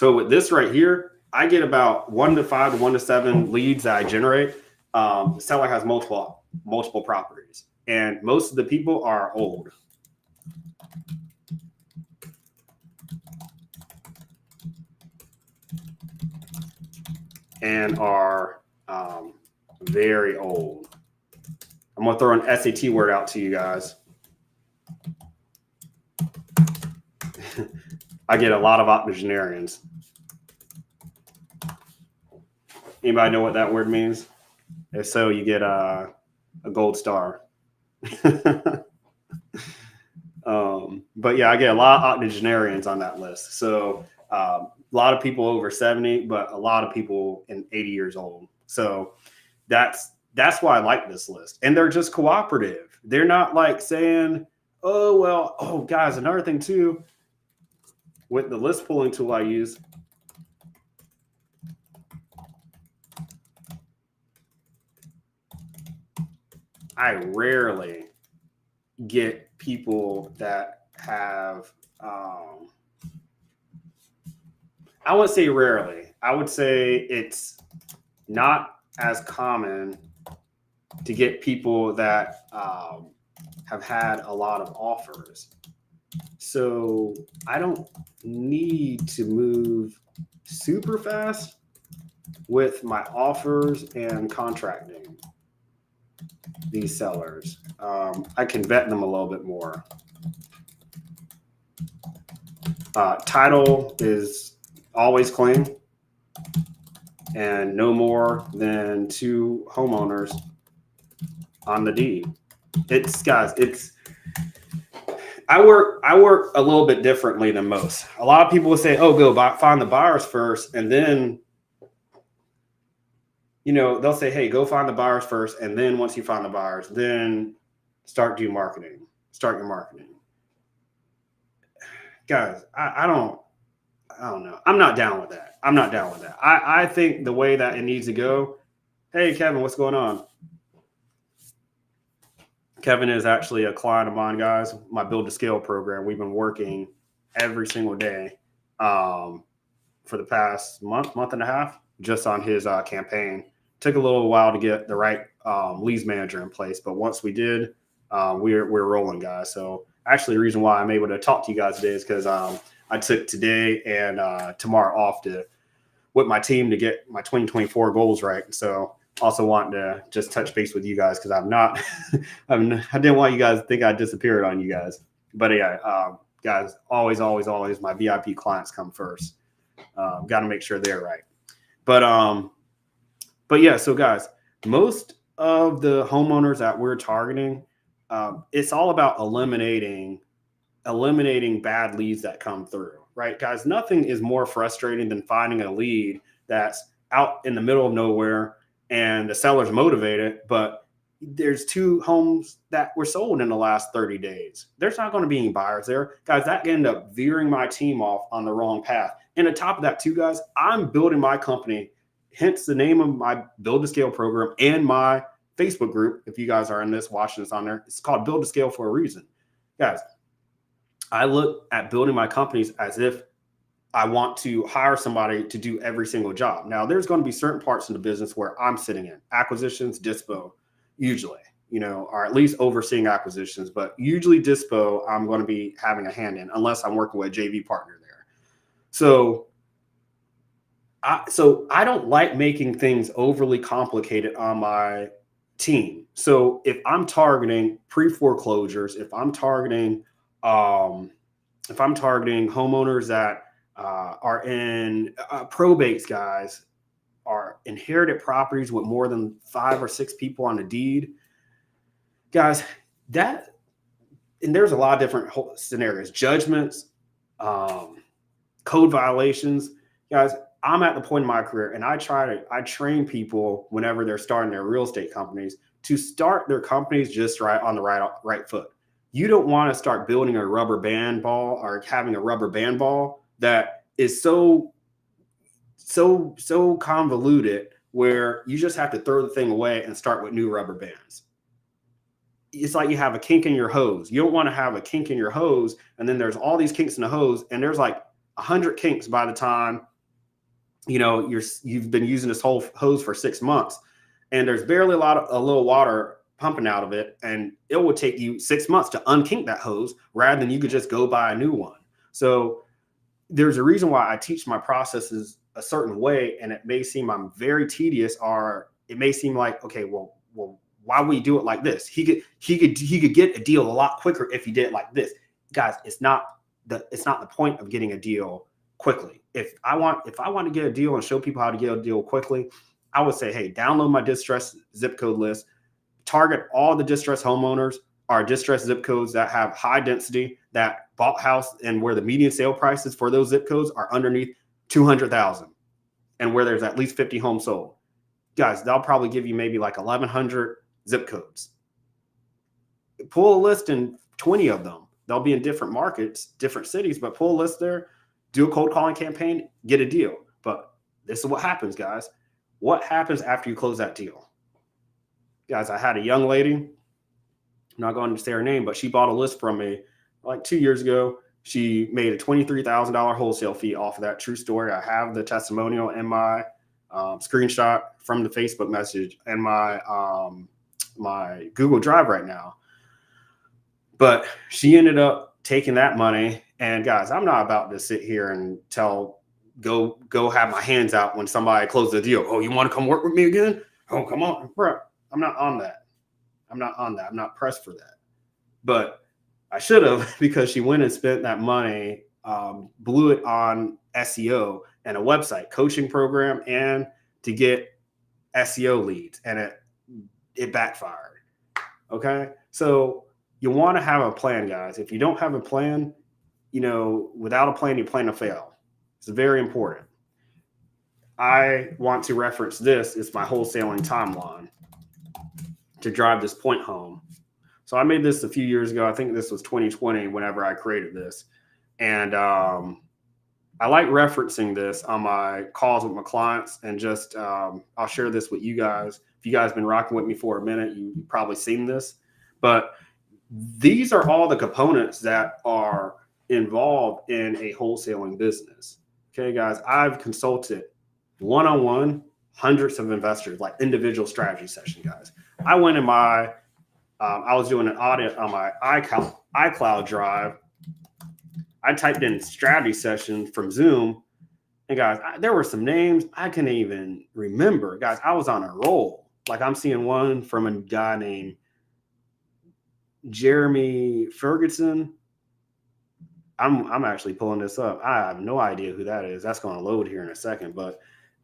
So with this right here, I get about 1 to 5 to 1 to 7 leads that I generate. The seller has multiple properties, and most of the people are old. And are very old. I'm gonna throw an SAT word out to you guys. I get a lot of octogenarians. Anybody know what that word means? If so, you get a gold star. But yeah, I get a lot of octogenarians on that list. So a lot of people over 70, but a lot of people in 80 years old. So that's why I like this list. And they're just cooperative. They're not like saying, oh, well, oh, guys, another thing too, with the list pulling tool I use, I rarely get people that have, I would say rarely. I would say it's not as common to get people that have had a lot of offers. So I don't need to move super fast with my offers and contracting these sellers. I can vet them a little bit more. Title is always clean and no more than 2 homeowners on the deed. I work a little bit differently than most. A lot of people will say, oh, go find the buyers first. And then, they'll say, hey, go find the buyers first. And then once you find the buyers, then start your marketing. Guys, I don't know. I'm not down with that. I think the way that it needs to go, hey, Kevin, what's going on? Kevin is actually a client of mine, guys. My Build to Scale program. We've been working every single day for the past month and a half just on his campaign. Took a little while to get the right leads manager in place, but once we did, we're rolling, guys. So actually, the reason why I'm able to talk to you guys today is because I took today and tomorrow off with my team to get my 2024 goals right. So also wanting to just touch base with you guys because I didn't want you guys to think I disappeared on you guys. But yeah, guys, always my VIP clients come first. Got to make sure they're right. But yeah, so guys, most of the homeowners that we're targeting, it's all about eliminating bad leads that come through, right? Guys, nothing is more frustrating than finding a lead that's out in the middle of nowhere and the seller's motivated, but there's 2 homes that were sold in the last 30 days. There's not going to be any buyers there. Guys, that can end up veering my team off on the wrong path. And on top of that too, guys, I'm building my company, hence the name of my Build to Scale program and my Facebook group. If you guys are in this, watching this on there, it's called Build to Scale for a reason. Guys, I look at building my companies as if I want to hire somebody to do every single job. Now, there's going to be certain parts in the business where I'm sitting in acquisitions, dispo, usually, or at least overseeing acquisitions, but usually dispo, I'm going to be having a hand in unless I'm working with a JV partner there. So I don't like making things overly complicated on my team. So if I'm targeting pre-foreclosures, if I'm targeting homeowners that are in probates, guys, are inherited properties with more than 5 or 6 people on the deed, guys, and there's a lot of different scenarios, judgments, code violations, guys. I'm at the point in my career, and I train people whenever they're starting their real estate companies to start their companies just right on the right foot. You don't want to start building a rubber band ball or having a rubber band ball that is so convoluted where you just have to throw the thing away and start with new rubber bands. It's like you have a kink in your hose. You don't want to have a kink in your hose, and then there's all these kinks in the hose, and there's like 100 kinks by the time you've been using this whole hose for 6 months, and there's barely a little water pumping out of it, and it will take you 6 months to unkink that hose rather than you could just go buy a new one. So there's a reason why I teach my processes a certain way, and it may seem I'm very tedious, or it may seem like, okay, well, why we do it like this? He could get a deal a lot quicker if he did it like this. Guys, it's not the point of getting a deal quickly. If I want to get a deal and show people how to get a deal quickly, I would say, hey, download my distress zip code list, target all the distressed homeowners or distressed zip codes that have high density, that bought house and where the median sale prices for those zip codes are underneath 200,000 and where there's at least 50 homes sold. Guys, they'll probably give you maybe like 1,100 zip codes. Pull a list in 20 of them. They'll be in different markets, different cities, but pull a list there, do a cold calling campaign, get a deal. But this is what happens, guys. What happens after you close that deal? Guys, I had a young lady, I'm not going to say her name, but she bought a list from me like 2 years ago. She made a $23,000 wholesale fee off of that. True story. I have the testimonial in my screenshot from the Facebook message and my Google Drive right now. But she ended up taking that money. And guys, I'm not about to sit here and go have my hands out when somebody closes the deal. Oh, you want to come work with me again? Oh, come on, bro. I'm not on that. I'm not pressed for that. But I should have, because she went and spent that money, blew it on SEO and a website coaching program and to get SEO leads, and it backfired. Okay. So you want to have a plan, guys. If you don't have a plan, without a plan, you plan to fail. It's very important. I want to reference this. It's my wholesaling timeline to drive this point home. So I made this a few years ago. I think this was 2020 whenever I created this. And I like referencing this on my calls with my clients, and just I'll share this with you guys. If you guys have been rocking with me for a minute, you've probably seen this. But these are all the components that are involved in a wholesaling business. Okay, guys, I've consulted one-on-one hundreds of investors, like individual strategy session, guys. I went in I was doing an audit on my iCloud drive. I typed in strategy session from Zoom, and guys, there were some names I couldn't even remember. Guys, I was on a roll. Like, I'm seeing one from a guy named Jeremy Ferguson. I'm actually pulling this up. I have no idea who that is. That's going to load here in a second. But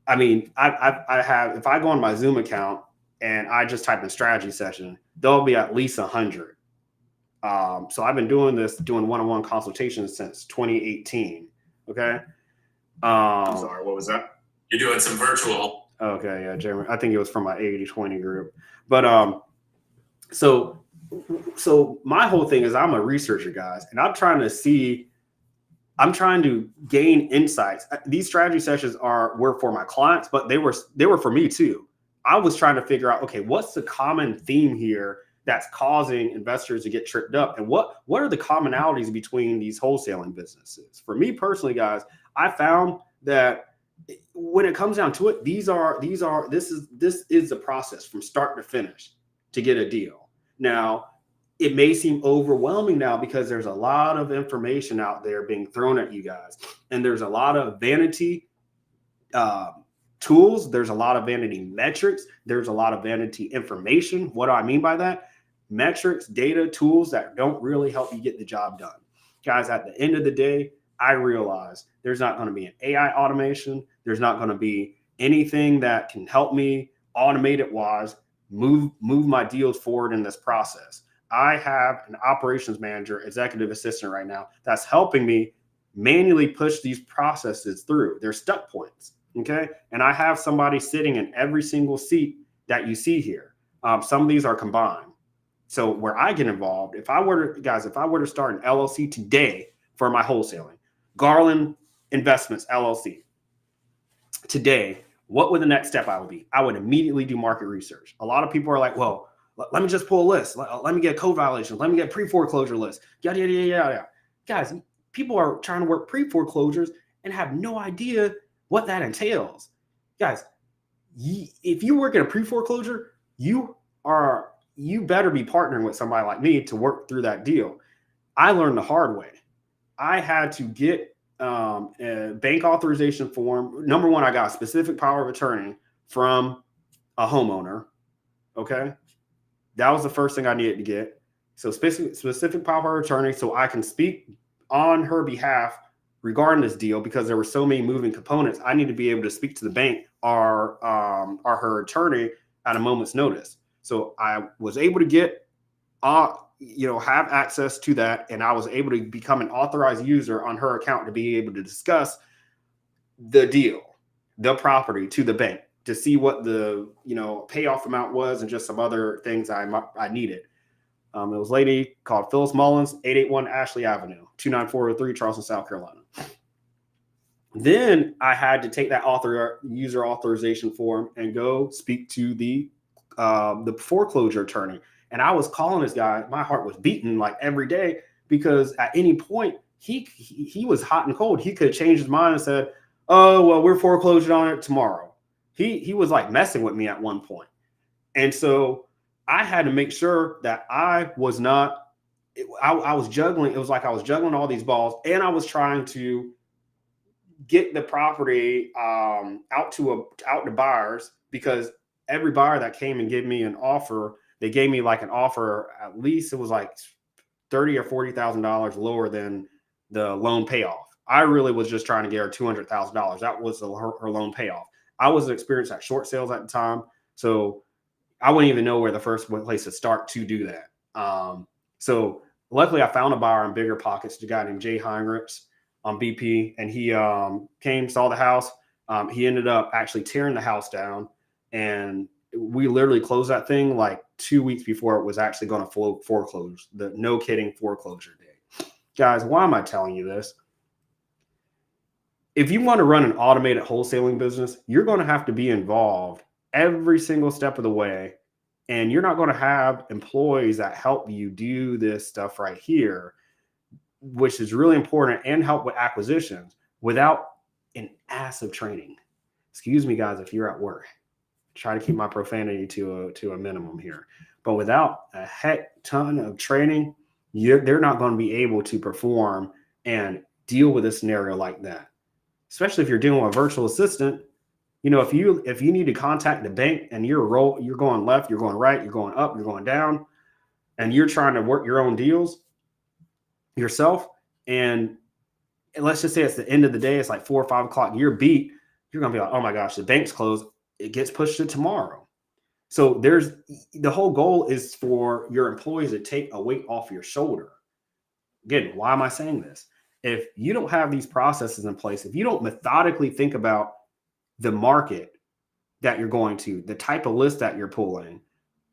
I mean, I have, if I go on my Zoom account and I just type in strategy session, there'll be at least 100. So I've been doing one-on-one consultations since 2018. Okay. I'm sorry, what was that? You're doing some virtual. Okay. Yeah, Jeremy. I think it was from my 80-20 group. But so my whole thing is I'm a researcher, guys, and I'm trying to gain insights. These strategy sessions were for my clients, but they were for me too. I was trying to figure out, okay, what's the common theme here that's causing investors to get tripped up, and what are the commonalities between these wholesaling businesses? For me personally, guys, I found that when it comes down to it, this is the process from start to finish to get a deal. Now, it may seem overwhelming now because there's a lot of information out there being thrown at you guys, and there's a lot of vanity tools. There's a lot of vanity metrics. There's a lot of vanity information. What do I mean by that? Metrics, data, tools that don't really help you get the job done. Guys, at the end of the day, I realize there's not going to be an AI automation. There's not going to be anything that can help me automate it wise, move my deals forward in this process. I have an operations manager, executive assistant right now that's helping me manually push these processes through. They're stuck points. Okay. And I have somebody sitting in every single seat that you see here. Some of these are combined. So where I get involved, if I were to start an LLC today for my wholesaling, Garland Investments LLC, today, what would the next step I would be? I would immediately do market research. A lot of people are like, well, let me just pull a list. Let me get code violations. Let me get pre-foreclosure list. Yada, yada, yada, yada. Guys, people are trying to work pre-foreclosures and have no idea what that entails. Guys, if you work in a pre-foreclosure, you better be partnering with somebody like me to work through that deal. I learned the hard way. I had to get a bank authorization form. Number one, I got a specific power of attorney from a homeowner. Okay. That was the first thing I needed to get. So specific power of attorney so I can speak on her behalf regarding this deal, because there were so many moving components. I need to be able to speak to the bank or her attorney at a moment's notice. So I was able to get have access to that, and I was able to become an authorized user on her account to be able to discuss the deal, the property, to the bank, to see what the payoff amount was and just some other things I needed. It was a lady called Phyllis Mullins, 881 Ashley Avenue, 29403, Charleston, South Carolina. Then I had to take that user authorization form and go speak to the foreclosure attorney. And I was calling this guy. My heart was beating like every day, because at any point he was hot and cold. He could change his mind and said, "Oh, well, we're foreclosing on it tomorrow." He was like messing with me at one point. And so I had to make sure that I was not, I was juggling. It was like I was juggling all these balls, and I was trying to get the property out to buyers, because every buyer that came and gave me an offer, they gave me like an offer, at least it was like $30,000 or $40,000 lower than the loan payoff. I really was just trying to get her $200,000. That was her loan payoff. I wasn't experienced at short sales at the time, so I wouldn't even know where the first place to start to do that. So luckily, I found a buyer on Bigger Pockets, a guy named Jay Heinrichs on BP, and he came, saw the house. He ended up actually tearing the house down, and we literally closed that thing like 2 weeks before it was actually going to foreclose. The no kidding foreclosure day. Guys, why am I telling you this? If you want to run an automated wholesaling business, you're going to have to be involved every single step of the way. And you're not going to have employees that help you do this stuff right here, which is really important, and help with acquisitions without an ass of training. Excuse me, guys, if you're at work. Try to keep my profanity to a minimum here. But without a heck ton of training, they're not going to be able to perform and deal with a scenario like that. Especially if you're dealing with a virtual assistant. If you need to contact the bank and you're going left, you're going right, you're going up, you're going down, and you're trying to work your own deals yourself, and let's just say it's the end of the day, it's like 4 or 5 o'clock, you're beat, you're going to be like, oh my gosh, the bank's closed. It gets pushed to tomorrow. So the whole goal is for your employees to take a weight off your shoulder. Again, why am I saying this? If you don't have these processes in place, if you don't methodically think about the market that you're going to, the type of list that you're pulling,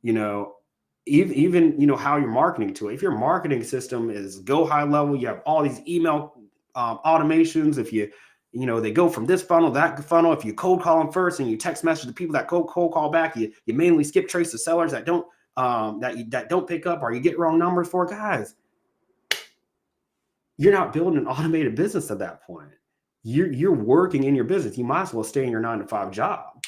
even how you're marketing to it. If your marketing system is go high level, you have all these email automations. If they go from this funnel, that funnel. If you cold call them first and you text message the people that cold call back, you mainly skip trace the sellers that don't that don't pick up, or you get wrong numbers for, guys. You're not building an automated business at that point. You're working in your business. You might as well stay in your 9-to-5 job.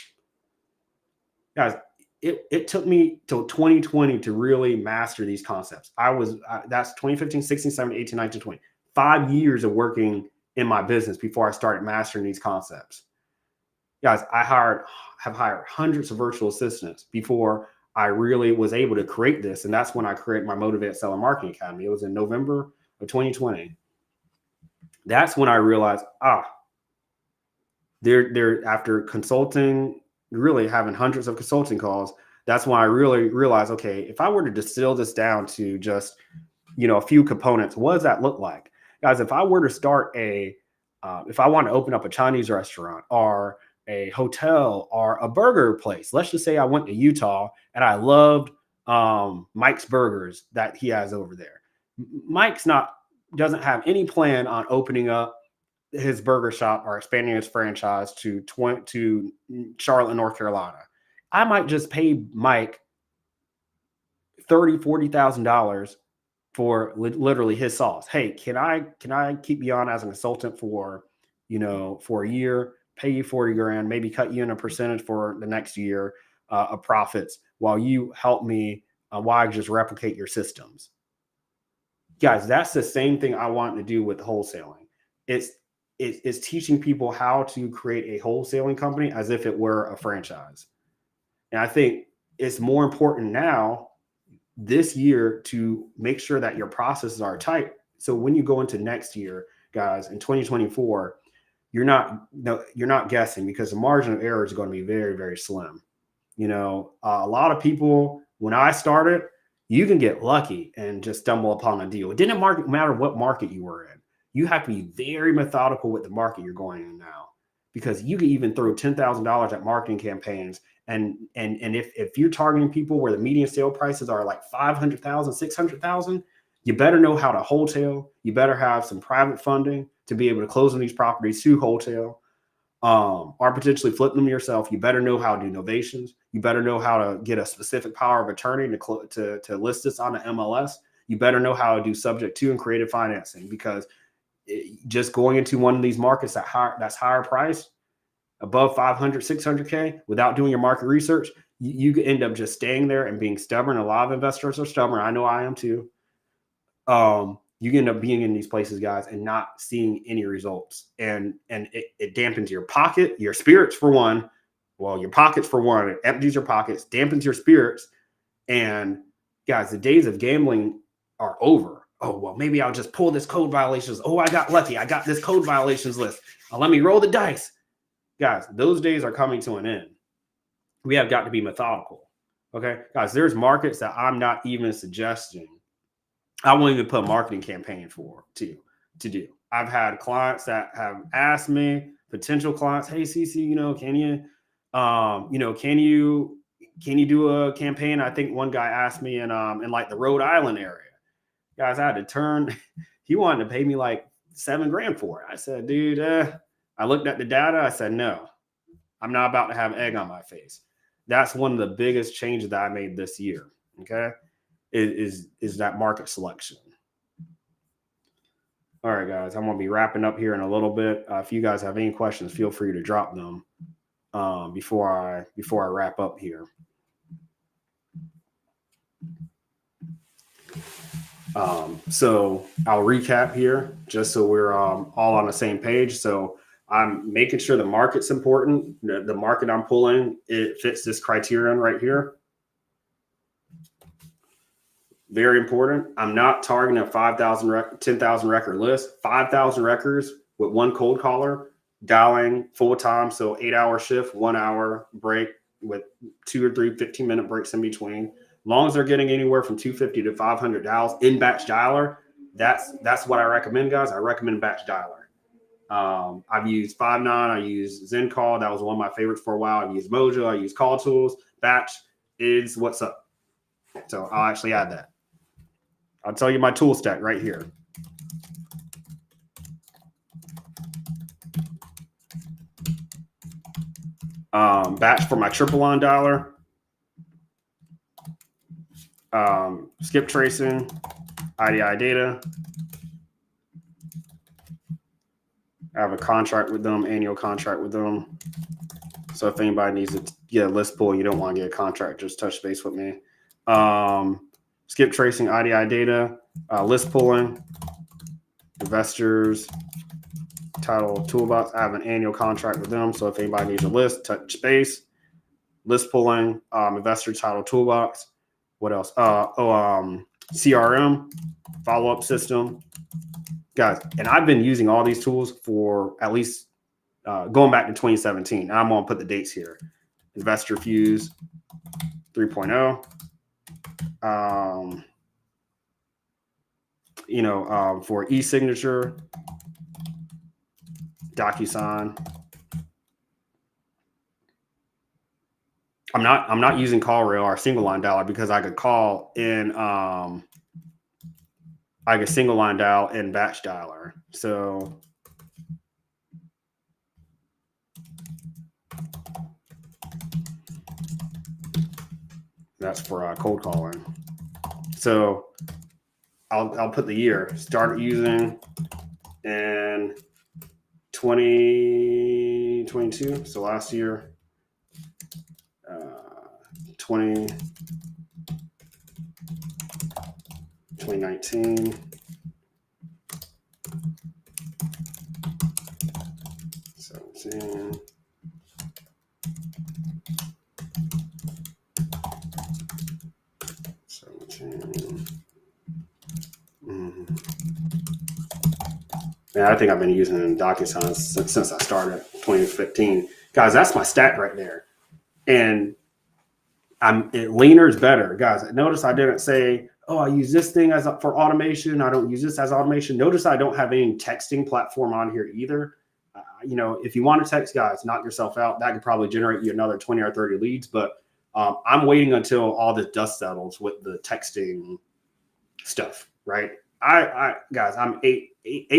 Guys, it took me till 2020 to really master these concepts. That's 2015, 16, 17, 18, 19, 20. 5 years of working in my business before I started mastering these concepts. Guys, I have hired hundreds of virtual assistants before I really was able to create this. And that's when I created my Motivated Seller Marketing Academy. It was in November of 2020. That's when I realized, they're after consulting, really having hundreds of consulting calls. That's when I really realized, okay, if I were to distill this down to just, a few components, what does that look like? Guys, if I were to start if I want to open up a Chinese restaurant or a hotel or a burger place, let's just say I went to Utah and I loved Mike's Burgers that he has over there. Mike's doesn't have any plan on opening up his burger shop or expanding his franchise to Charlotte, North Carolina. I might just pay Mike $30,000, $40,000 for literally his sauce. Hey, can I keep you on as a consultant for a year? pay you 40 grand, maybe cut you in a percentage for the next year of profits while you help me while I just replicate your systems. Guys, that's the same thing I want to do with wholesaling. It's teaching people how to create a wholesaling company as if it were a franchise. And I think it's more important now this year to make sure that your processes are tight. So when you go into next year, guys, in 2024, you're not guessing, because the margin of error is going to be very, very slim. A lot of people, when I started, you can get lucky and just stumble upon a deal. It didn't matter what market you were in. You have to be very methodical with the market you're going in now, because you can even throw $10,000 at marketing campaigns. And if you're targeting people where the median sale prices are like 500,000, 600,000, you better know how to wholesale. You better have some private funding to be able to close on these properties to wholesale, or potentially flip them yourself. You better know how to do novations. You better know how to get a specific power of attorney to list this on the MLS. You better know how to do subject to and creative financing, because just going into one of these markets that's higher price, above 500, 600K, without doing your market research, you could end up just staying there and being stubborn. A lot of investors are stubborn. I know I am too. You end up being in these places, guys, and not seeing any results. And it dampens your pocket, your spirits for one. Well, your pockets for one. It empties your pockets, dampens your spirits. And guys, the days of gambling are over. Oh, well, maybe I'll just pull this code violations. Oh, I got lucky. I got this code violations list. Let me roll the dice. Guys, those days are coming to an end. We have got to be methodical. Okay, guys, there's markets that I'm not even suggesting I won't even put a marketing campaign to do. I've had clients that have asked me, potential clients, hey, CC, can you do a campaign? I think one guy asked me in like the Rhode Island area. Guys, I had to turn. He wanted to pay me like $7 grand for it. I said, dude, I looked at the data. I said, no, I'm not about to have egg on my face. That's one of the biggest changes that I made this year. Okay. Is that market selection. All right, guys, I'm going to be wrapping up here in a little bit. If you guys have any questions, feel free to drop them before I wrap up here. So I'll recap here just so we're all on the same page. So I'm making sure the market's important. The market I'm pulling, it fits this criterion right here. Very important. I'm not targeting a 5,000, 10,000 record list. 5,000 records with one cold caller, dialing full time. So 8-hour shift, 1 hour break with 2 or 3 15-minute breaks in between. As long as they're getting anywhere from 250 to 500 dials in batch dialer, that's what I recommend, guys. I recommend batch dialer. I've used Five9. I use ZenCall. That was one of my favorites for a while. I've used Mojo. I use Call Tools. Batch is what's up. So I'll actually add that. I'll tell you my tool stack right here. Batch for my triple line dialer. Skip tracing, IDI data. I have a contract with them, annual contract with them. So if anybody needs to get a list pull, you don't want to get a contract, just touch base with me. Skip tracing, IDI data, list pulling, investors, title toolbox. I have an annual contract with them. So if anybody needs a list, touch base. List pulling, investor title toolbox. What else? CRM, follow-up system. Guys, and I've been using all these tools for at least going back to 2017. I'm going to put the dates here. Investor Fuse 3.0. For e-signature, DocuSign. I'm not using CallRail or single line dialer because I could call in I could single line dial in batch dialer. So that's for cold calling. So I'll put the year. Start using in 2012. 2022. So last year, 2019, 17, 17. Yeah, I think I've been using it in DocuSign since I started 2015. Guys, that's my stat right there. And leaner is better. Guys, notice I didn't say, oh, I use this thing for automation. I don't use this as automation. Notice I don't have any texting platform on here either. If you want to text, guys, knock yourself out. That could probably generate you another 20 or 30 leads. But I'm waiting until all this dust settles with the texting stuff, right? Guys, I'm eight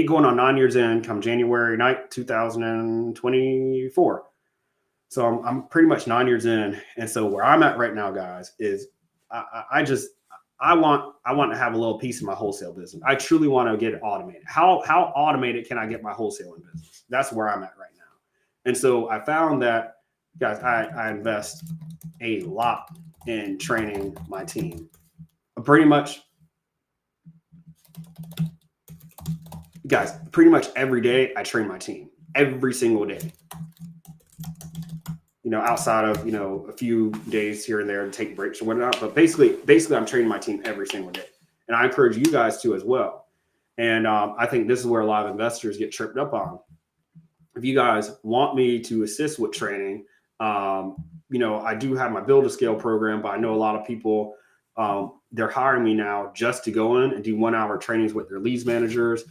going on 9 years in come January 9th, 2024. So I'm pretty much 9 years in. And so where I'm at right now, guys, is I want to have a little piece of my wholesale business. I truly want to get it automated. How automated can I get my wholesaling business? That's where I'm at right now. And so I found that, guys, I invest a lot in training my team. Pretty much every day I train my team, every single day. Outside of, a few days here and there to take breaks or whatnot. But basically I'm training my team every single day. And I encourage you guys to as well. And I think this is where a lot of investors get tripped up on. If you guys want me to assist with training, I do have my Build to Scale program, but I know a lot of people, they're hiring me now just to go in and do 1 hour trainings with their leads managers.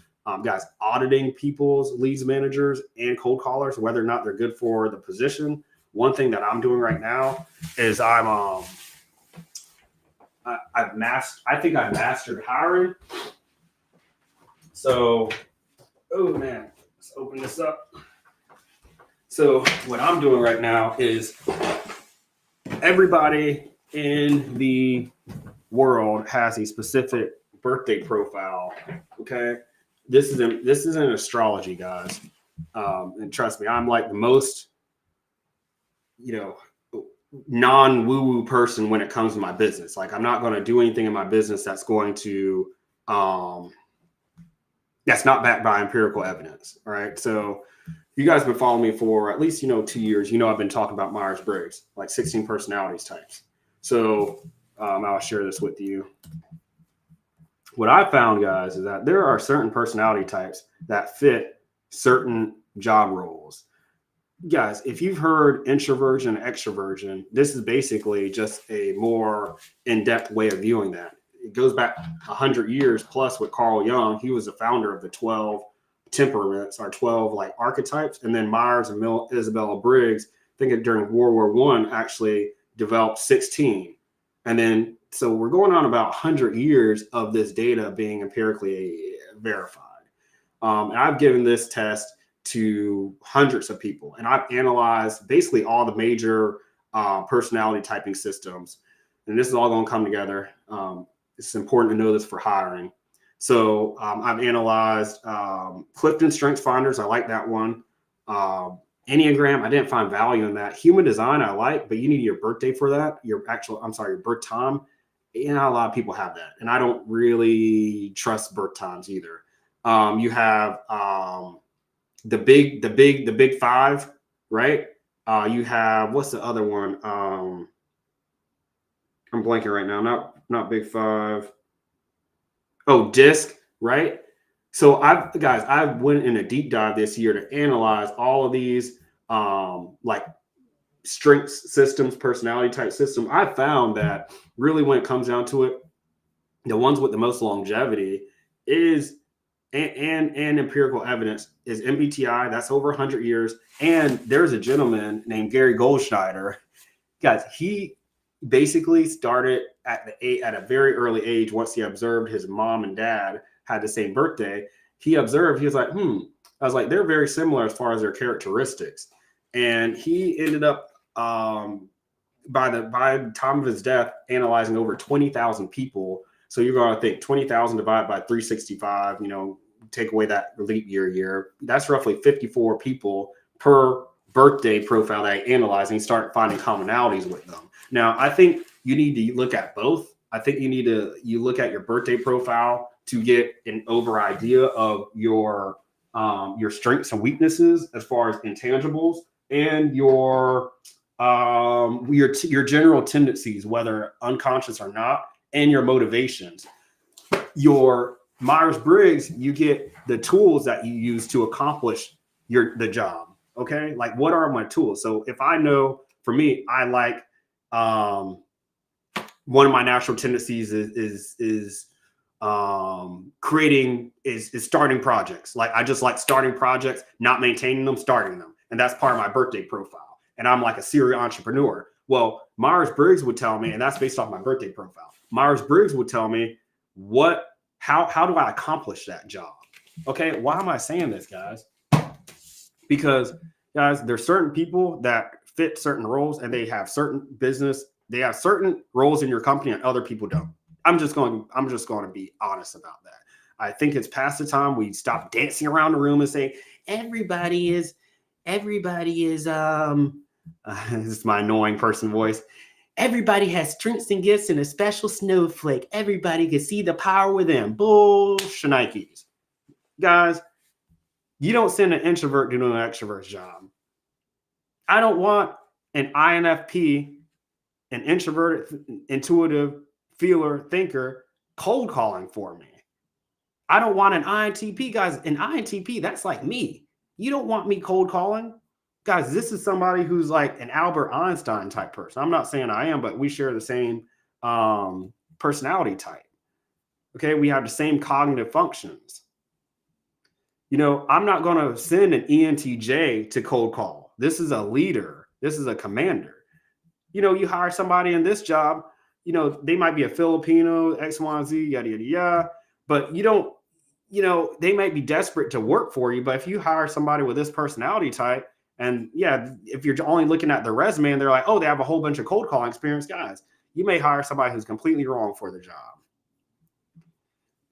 Guys, auditing people's leads managers and cold callers, whether or not they're good for the position. One thing that I'm doing right now is I've mastered hiring. So, oh man, let's open this up. So what I'm doing right now is everybody in the world has a specific birthday profile. Okay. This isn't astrology, guys. And trust me, I'm like the most, non-woo-woo person when it comes to my business. Like, I'm not going to do anything in my business that's going to, that's not backed by empirical evidence. All right. So you guys have been following me for at least, 2 years. I've been talking about Myers-Briggs, like 16 personalities types. So I'll share this with you. What I found, guys, is that there are certain personality types that fit certain job roles. Guys, if you've heard introversion, extroversion, this is basically just a more in-depth way of viewing that. It goes back 100 years plus with Carl Jung. He was the founder of the 12 temperaments, or 12 like archetypes. And then Myers and Isabella Briggs, I think during World War I, actually developed 16. And then, so we're going on about 100 years of this data being empirically verified. And I've given this test to hundreds of people, and I've analyzed basically all the major personality typing systems. And this is all going to come together. It's important to know this for hiring. So I've analyzed Clifton Strengths Finders. I like that one. Enneagram, I didn't find value in that. Human design, I like, but you need your birthday for that. Your birth time. Not a lot of people have that. And I don't really trust birth times either. You have the big five, right? You have, what's the other one? I'm blanking right now. Not big five. Oh, DISC, right? So I went in a deep dive this year to analyze all of these like strengths systems, personality type system. I found that really when it comes down to it, the ones with the most longevity is and empirical evidence is MBTI. That's over 100 years. And there's a gentleman named Gary Goldschneider. Guys, he basically started at a very early age. Once he observed his mom and dad had the same birthday, he was like, I was like, they're very similar as far as their characteristics. And he ended up, by the time of his death, analyzing over 20,000 people. So you're going to think 20,000 divided by 365, take away that leap year. That's roughly 54 people per birthday profile that I analyze and start finding commonalities with them. Now, I think you need to look at both. I think you look at your birthday profile to get an over idea of your strengths and weaknesses as far as intangibles, and your general tendencies, whether unconscious or not, and your motivations. Your Myers-Briggs, you get the tools that you use to accomplish the job. Okay, like what are my tools? So if I know, for me, I like one of my natural tendencies is starting projects. Like I just like starting projects, not maintaining them, starting them. And that's part of my birthday profile. And I'm like a serial entrepreneur. Well, Myers-Briggs would tell me, and that's based off my birthday profile. Myers-Briggs would tell me how do I accomplish that job? Okay, why am I saying this, guys? Because guys, there's certain people that fit certain roles, and they have certain roles in your company, and other people don't. I'm just going to be honest about that. I think it's past the time we stop dancing around the room and say everybody is this is my annoying person voice. Everybody has strengths and gifts and a special snowflake. Everybody can see the power within. Bullshnikes. Guys, you don't send an introvert to do an extrovert's job. I don't want an INFP, an introverted, intuitive, feeler, thinker, cold calling for me. I don't want an INTP, guys. An INTP, that's like me. You don't want me cold calling. Guys, this is somebody who's like an Albert Einstein type person. I'm not saying I am, but we share the same personality type. Okay, we have the same cognitive functions. You know, I'm not going to send an ENTJ to cold call. This is a leader. This is a commander. You know, you hire somebody in this job, you know, they might be a Filipino, X, Y, Z, yada, yada, yada. But you don't, you know, they might be desperate to work for you. But if you hire somebody with this personality type, and yeah, if you're only looking at their resume and they're like, oh, they have a whole bunch of cold calling experience, guys, you may hire somebody who's completely wrong for the job.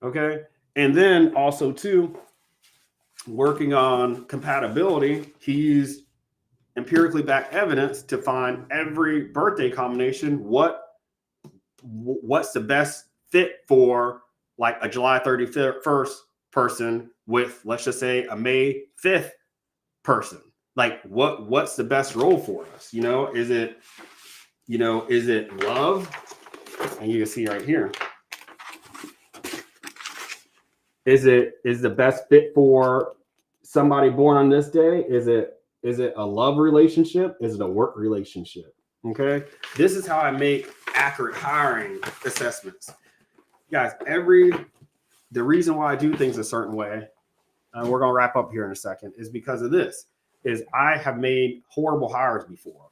Okay. And then also too, working on compatibility, he used empirically backed evidence to find every birthday combination, what's the best fit for like a July 31st person with, let's just say, a May 5th person. Like what's the best role for us? You know, is it love? And you can see right here. Is the best fit for somebody born on this day? Is it a love relationship? Is it a work relationship? Okay. This is how I make accurate hiring assessments. Guys, the reason why I do things a certain way, and we're going to wrap up here in a second, is because of this. Is I have made horrible hires before.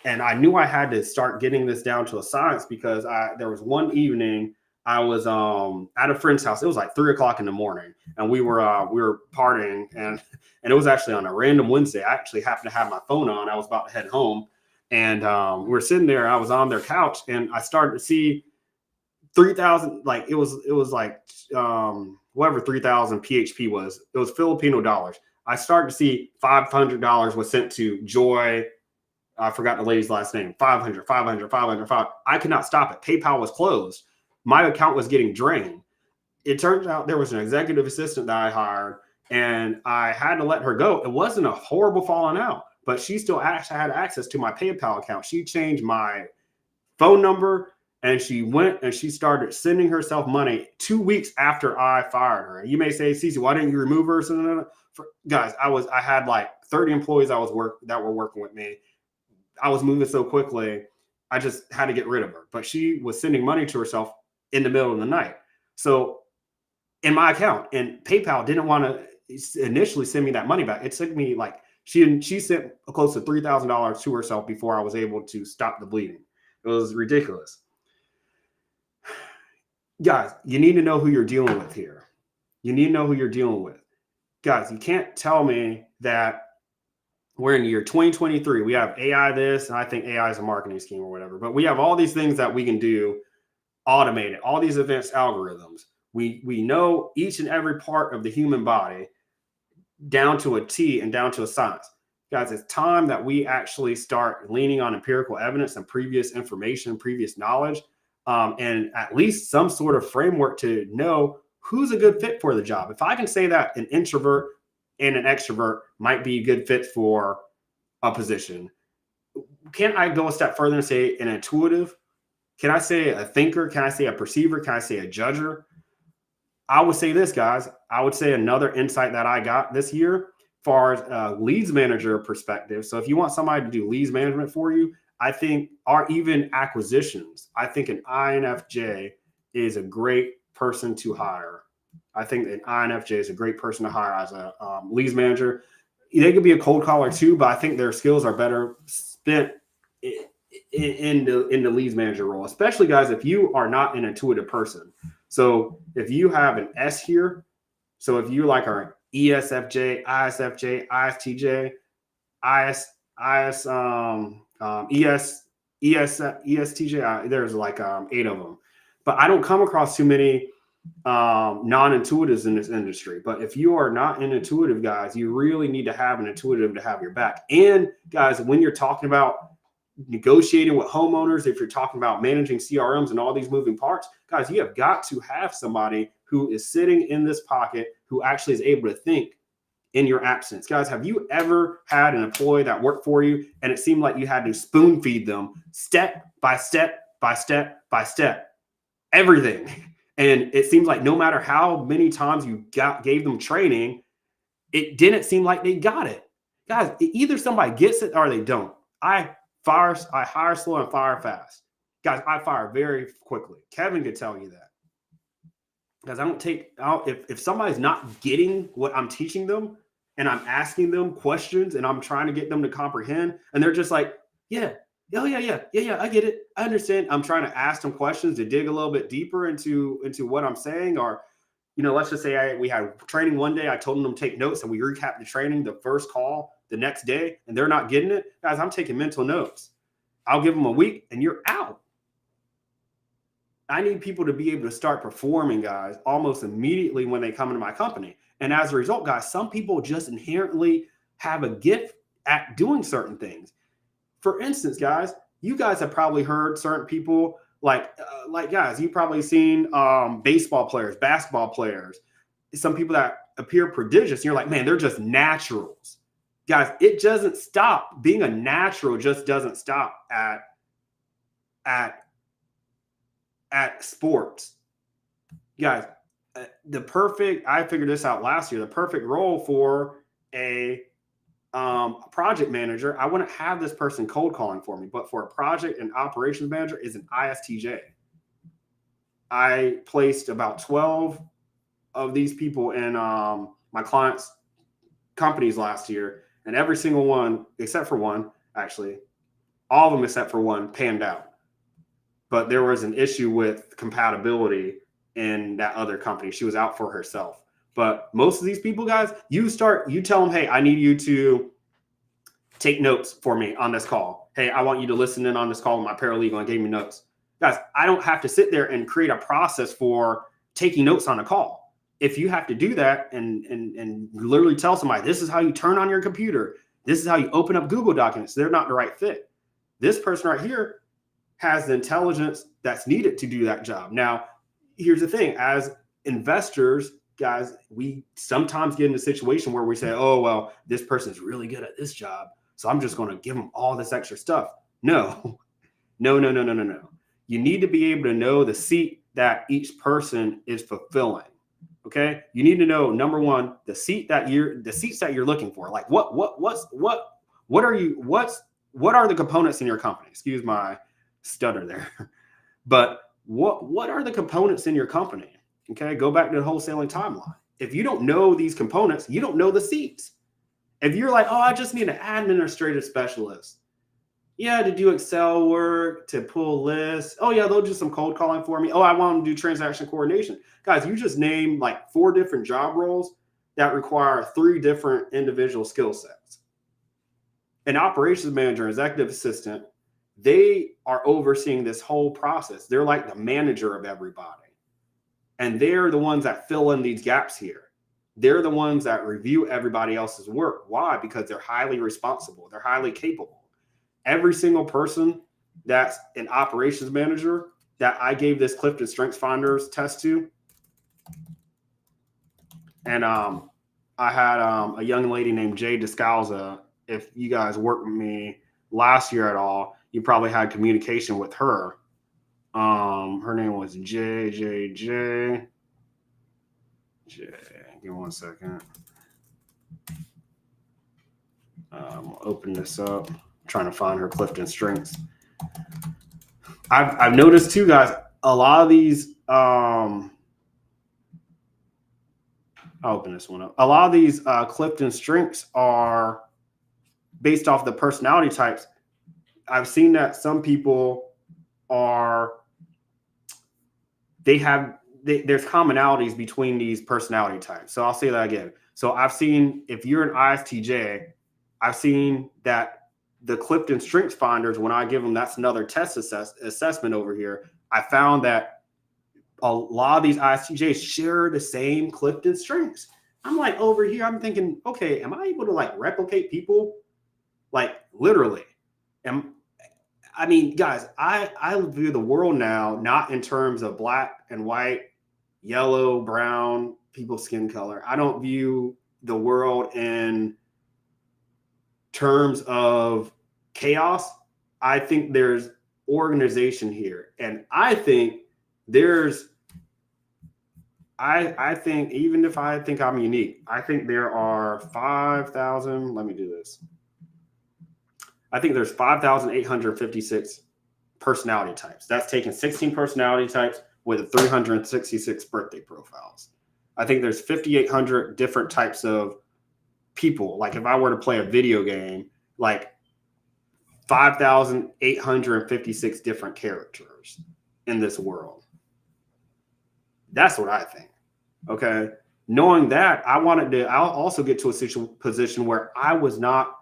And I knew I had to start getting this down to a science because there was one evening I was at a friend's house. It was like 3:00 in the morning, and we were partying, and it was actually on a random Wednesday. I actually happened to have my phone on. I was about to head home, and we were sitting there. I was on their couch, and I started to see 3,000. Like it was like whatever 3,000 PHP was. It was Filipino dollars. I started to see $500 was sent to Joy. I forgot the lady's last name. 500. I could not stop it. PayPal was closed. My account was getting drained. It turns out there was an executive assistant that I hired, and I had to let her go. It wasn't a horrible falling out, but she still actually had access to my PayPal account. She changed my phone number, and she went and she started sending herself money 2 weeks after I fired her. And you may say, Cece, why didn't you remove her? Guys, I had like 30 employees that were working with me. I was moving so quickly, I just had to get rid of her. But she was sending money to herself in the middle of the night. So in my account, and PayPal didn't want to initially send me that money back. It took me like she sent close to $3,000 to herself before I was able to stop the bleeding. It was ridiculous. Guys, you need to know who you're dealing with here. You need to know who you're dealing with. Guys, you can't tell me that we're in the year 2023. We have AI this, and I think AI is a marketing scheme or whatever. But we have all these things that we can do, automated, all these advanced algorithms. We know each and every part of the human body down to a T and down to a science. Guys, it's time that we actually start leaning on empirical evidence and previous information, previous knowledge, and at least some sort of framework to know who's a good fit for the job. If I can say that an introvert and an extrovert might be good fits for a position, can I go a step further and say an intuitive? Can I say a thinker? Can I say a perceiver? Can I say a judger? I would say this, guys. I would say another insight that I got this year, far as a leads manager perspective. So if you want somebody to do leads management for you, I think, or even acquisitions, I think an INFJ is a great person to hire. I think an INFJ is a great person to hire as a leads manager. They could be a cold caller too, but I think their skills are better spent in the leads manager role, especially, guys, if you are not an intuitive person. So if you have an S here, so if you like are ESFJ, ISFJ, ISTJ, ESTJ, there's like 8 of them. But I don't come across too many non-intuitives in this industry. But if you are not an intuitive, guys, you really need to have an intuitive to have your back. And guys, when you're talking about negotiating with homeowners, if you're talking about managing CRMs and all these moving parts, guys, you have got to have somebody who is sitting in this pocket who actually is able to think in your absence. Guys, have you ever had an employee that worked for you and it seemed like you had to spoon feed them step by step by step by step, everything? And it seems like no matter how many times you gave them training, it didn't seem like they got it. Guys, either somebody gets it or they don't. I hire slow and fire fast. Guys, I fire very quickly. Kevin could tell you that. Guys, I don't take out if somebody's not getting what I'm teaching them and I'm asking them questions and I'm trying to get them to comprehend and they're just like, yeah, I get it. I understand. I'm trying to ask them questions to dig a little bit deeper into what I'm saying. Or, let's just say we had training one day. I told them to take notes and we recapped the training the first call the next day and they're not getting it. Guys, I'm taking mental notes. I'll give them a week and you're out. I need people to be able to start performing, guys, almost immediately when they come into my company. And as a result, guys, some people just inherently have a gift at doing certain things. For instance, guys, you guys have probably heard certain people like guys, you've probably seen baseball players, basketball players, some people that appear prodigious. And you're like, man, they're just naturals. Guys, it doesn't stop. Being a natural just doesn't stop at sports. Guys, I figured this out last year, the perfect role for a project manager, I wouldn't have this person cold calling for me, but for a project and operations manager is an ISTJ. I placed about 12 of these people in my clients' companies last year, and every single one, except for one, actually, all of them except for one panned out. But there was an issue with compatibility in that other company. She was out for herself. But most of these people, guys, you tell them, hey, I need you to take notes for me on this call. Hey, I want you to listen in on this call with my paralegal and gave me notes. Guys, I don't have to sit there and create a process for taking notes on a call. If you have to do that and literally tell somebody, this is how you turn on your computer, this is how you open up Google documents, they're not the right fit. This person right here has the intelligence that's needed to do that job. Now, here's the thing. As investors, guys, we sometimes get in a situation where we say, oh, well, this person's really good at this job, so I'm just going to give them all this extra stuff. No. You need to be able to know the seat that each person is fulfilling. Okay. You need to know, number one, the seats that you're looking for. Like what are the components in your company? Excuse my stutter there. But what are the components in your company? Okay. Go back to the wholesaling timeline. If you don't know these components, you don't know the seats. If you're like, oh, I just need an administrative specialist. Yeah, to do Excel work, to pull lists. Oh, yeah, they'll do some cold calling for me. Oh, I want to do transaction coordination. Guys, you just named like 4 different job roles that require 3 different individual skill sets. An operations manager, executive assistant, they are overseeing this whole process. They're like the manager of everybody. And they're the ones that fill in these gaps here. they're the ones that review everybody else's work. Why? Because they're highly responsible. They're highly capable. Every single person that's an operations manager that I gave this Clifton Strengths Finders test to, and I had a young lady named Jay Descalza. If you guys worked with me last year at all, you probably had communication with her. Her name was J. Give me 1 second. Open this up. I'm trying to find her Clifton Strengths. I've noticed too, guys. A lot of these. I'll open this one up. A lot of these Clifton Strengths are based off the personality types. I've seen that some people are. There's commonalities between these personality types. So I'll say that again. So I've seen, if you're an ISTJ, I've seen that the Clifton Strengths Finders, when I give them, that's another test assessment over here, I found that a lot of these ISTJs share the same Clifton Strengths. I'm like, over here, I'm thinking, okay, am I able to like replicate people? Like literally. I mean, guys, I view the world now not in terms of black and white, yellow, brown, people's skin color. I don't view the world in terms of chaos. I think there's organization here. And I think I think, even if I think I'm unique, I think there are 5,000, let me do this. I think there's 5,856 personality types. That's taking 16 personality types with 366 birthday profiles. I think there's 5,800 different types of people. Like if I were to play a video game, like 5,856 different characters in this world. That's what I think. Okay. Knowing that, I'll also get to a position where I was not,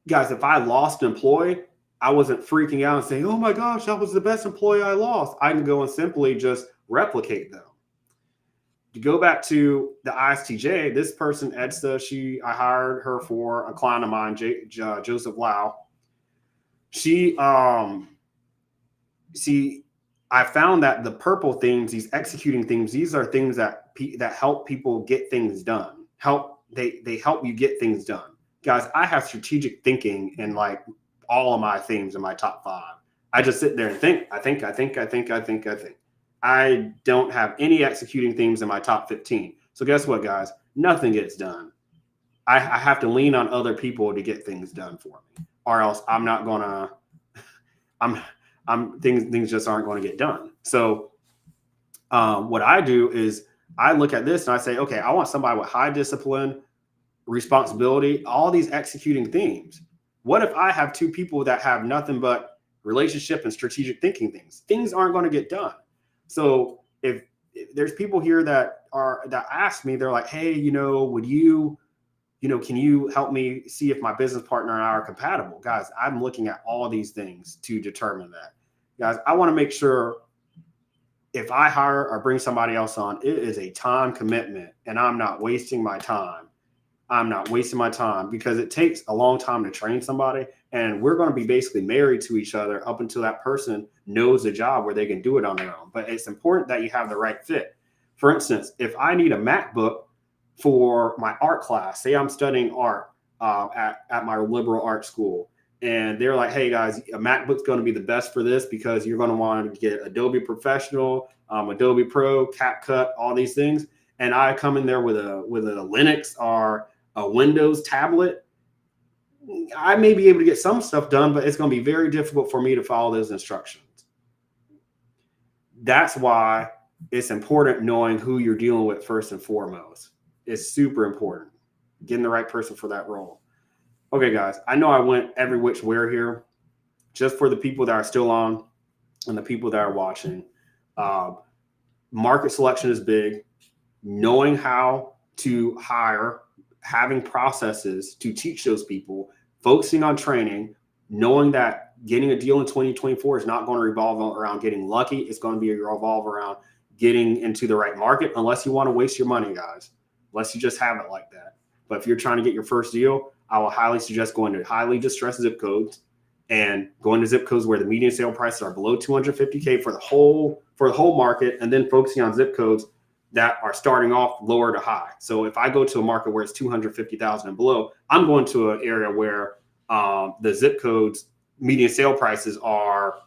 guys, if I lost an employee, I wasn't freaking out and saying, oh my gosh, that was the best employee I lost. I can go and simply just replicate them. To go back to the ISTJ, this person, Edsta, I hired her for a client of mine, Joseph Lau. I found that the purple themes, these executing themes, these are things that help people get things done. They help you get things done. Guys, I have strategic thinking in like all of my themes in my top 5. I just sit there and think. I think. I don't have any executing themes in my top 15. So guess what, guys? Nothing gets done. I have to lean on other people to get things done for me, or else I'm not gonna. Things just aren't going to get done. So what I do is I look at this and I say, okay, I want somebody with high discipline, responsibility, all these executing themes. What if I have 2 people that have nothing but relationship and strategic thinking things? Things aren't going to get done. So if there's people here that ask me, they're like, hey, would you, can you help me see if my business partner and I are compatible? Guys, I'm looking at all these things to determine that. Guys, I want to make sure if I hire or bring somebody else on, it is a time commitment and I'm not wasting my time. I'm not wasting my time because it takes a long time to train somebody, and we're going to be basically married to each other up until that person knows the job where they can do it on their own. But it's important that you have the right fit. For instance, if I need a MacBook for my art class, say I'm studying art at my liberal arts school, and they're like, hey guys, a MacBook's going to be the best for this because you're going to want to get Adobe Professional, Adobe Pro, CapCut, all these things. And I come in there with a Linux or a Windows tablet. I may be able to get some stuff done, but it's going to be very difficult for me to follow those instructions. That's why it's important knowing who you're dealing with first and foremost. It's super important. Getting the right person for that role. Okay, guys, I know I went every which way here. Just for the people that are still on and the people that are watching, market selection is big. Knowing how to hire, having processes to teach those people, focusing on training, knowing that getting a deal in 2024 is not going to revolve around getting lucky. It's going to be revolve around getting into the right market unless you want to waste your money, guys, unless you just have it like that. But if you're trying to get your first deal, I will highly suggest going to highly distressed zip codes and going to zip codes where the median sale prices are below 250K for the whole market, and then focusing on zip codes that are starting off lower to high. So if I go to a market where it's 250,000 and below, I'm going to an area where the zip codes median sale prices are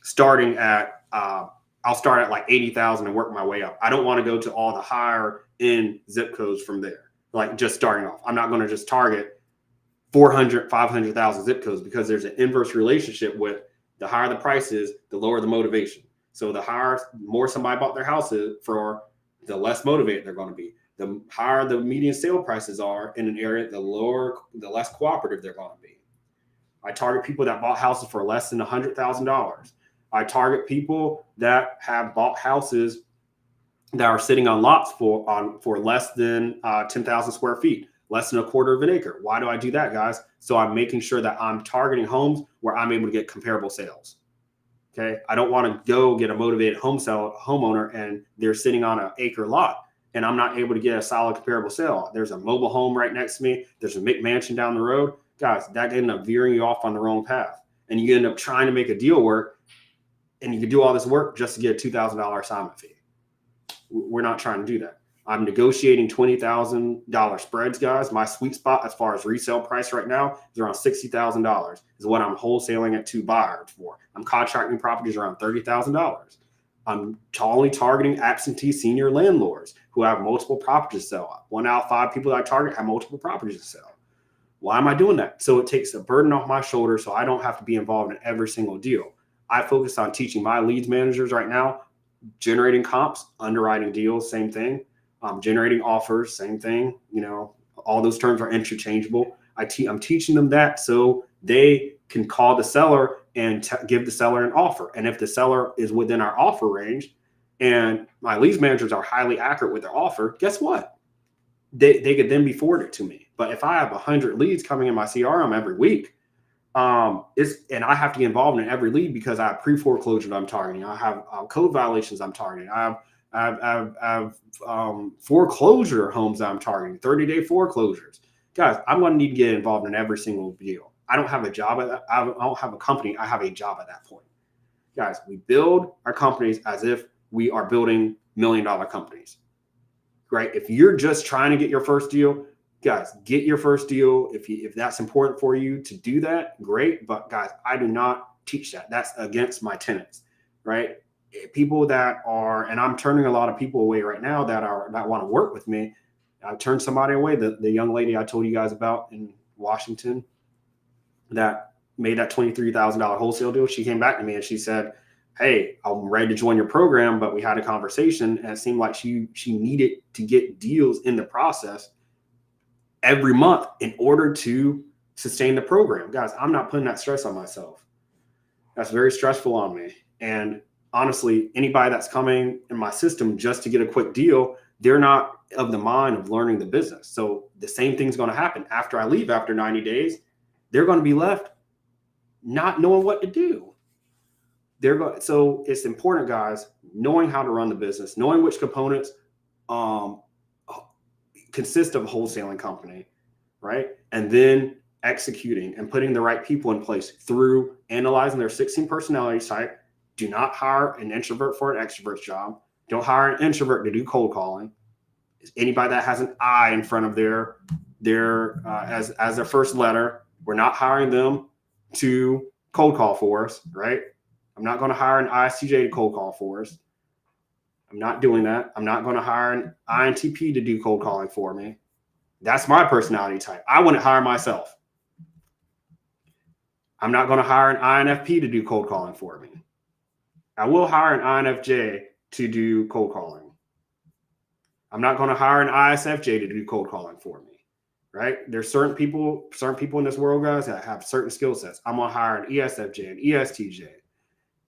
starting at I'll start at like 80,000 and work my way up. I don't want to go to all the higher end zip codes from there, like just starting off. I'm not going to just target 400, 500,000 zip codes, because there's an inverse relationship with the higher the price is, the lower the motivation. So the more somebody bought their houses for, the less motivated they're going to be. The higher the median sale prices are in an area, the less cooperative they're going to be. I target people that bought houses for less than $100,000. I target people that have bought houses that are sitting on lots for less than 10,000 square feet, less than a quarter of an acre. Why do I do that, guys? So I'm making sure that I'm targeting homes where I'm able to get comparable sales. Okay, I don't want to go get a motivated homeowner and they're sitting on an acre lot and I'm not able to get a solid comparable sale. There's a mobile home right next to me. There's a McMansion down the road. Guys, that end up veering you off on the wrong path. And you end up trying to make a deal work, and you can do all this work just to get a $2,000 assignment fee. We're not trying to do that. I'm negotiating $20,000 spreads, guys. My sweet spot as far as resale price right now is around $60,000 is what I'm wholesaling it to buyers for. I'm contracting properties around $30,000. I'm only targeting absentee senior landlords who have multiple properties to sell. 1 out of 5 people that I target have multiple properties to sell. Why am I doing that? So it takes a burden off my shoulder so I don't have to be involved in every single deal. I focus on teaching my leads managers right now, generating comps, underwriting deals, same thing. Generating offers, same thing. You know, all those terms are interchangeable. I'm teaching them that so they can call the seller and give the seller an offer. And if the seller is within our offer range and my leads managers are highly accurate with their offer, guess what? They could then be forwarded to me. But if I have 100 leads coming in my CRM every week, and I have to get involved in every lead because I have pre-foreclosure that I'm targeting. I have code violations I'm targeting. I have foreclosure homes that I'm targeting, 30-day foreclosures. Guys, I'm going to need to get involved in every single deal. I don't have a job at that. I don't have a company. I have a job at that point. Guys, we build our companies as if we are building $1 million companies, right? If you're just trying to get your first deal, guys, get your first deal. If that's important for you to do that, great. But guys, I do not teach that. That's against my tenets, right? People that are, and I'm turning a lot of people away right now that want to work with me. I've turned somebody away. The young lady I told you guys about in Washington that made that $23,000 wholesale deal. She came back to me and she said, "Hey, I'm ready to join your program." But we had a conversation and it seemed like she needed to get deals in the process every month in order to sustain the program. Guys, I'm not putting that stress on myself. That's very stressful on me. And honestly, anybody that's coming in my system just to get a quick deal, they're not of the mind of learning the business. So the same thing's going to happen after I leave after 90 days. They're going to be left not knowing what to do. So it's important, guys, knowing how to run the business, knowing which components consist of a wholesaling company, right? And then executing and putting the right people in place through analyzing their 16 personality type. Do not hire an introvert for an extrovert job. Don't hire an introvert to do cold calling. Anybody that has an I in front of their as their first letter, we're not hiring them to cold call for us, right? I'm not going to hire an ISTJ to cold call for us. I'm not doing that. I'm not going to hire an INTP to do cold calling for me. That's my personality type. I wouldn't hire myself. I'm not going to hire an INFP to do cold calling for me. I will hire an INFJ to do cold calling. I'm not going to hire an ISFJ to do cold calling for me, right? There's certain people in this world, guys, that have certain skill sets. I'm going to hire an ESFJ, an ESTJ,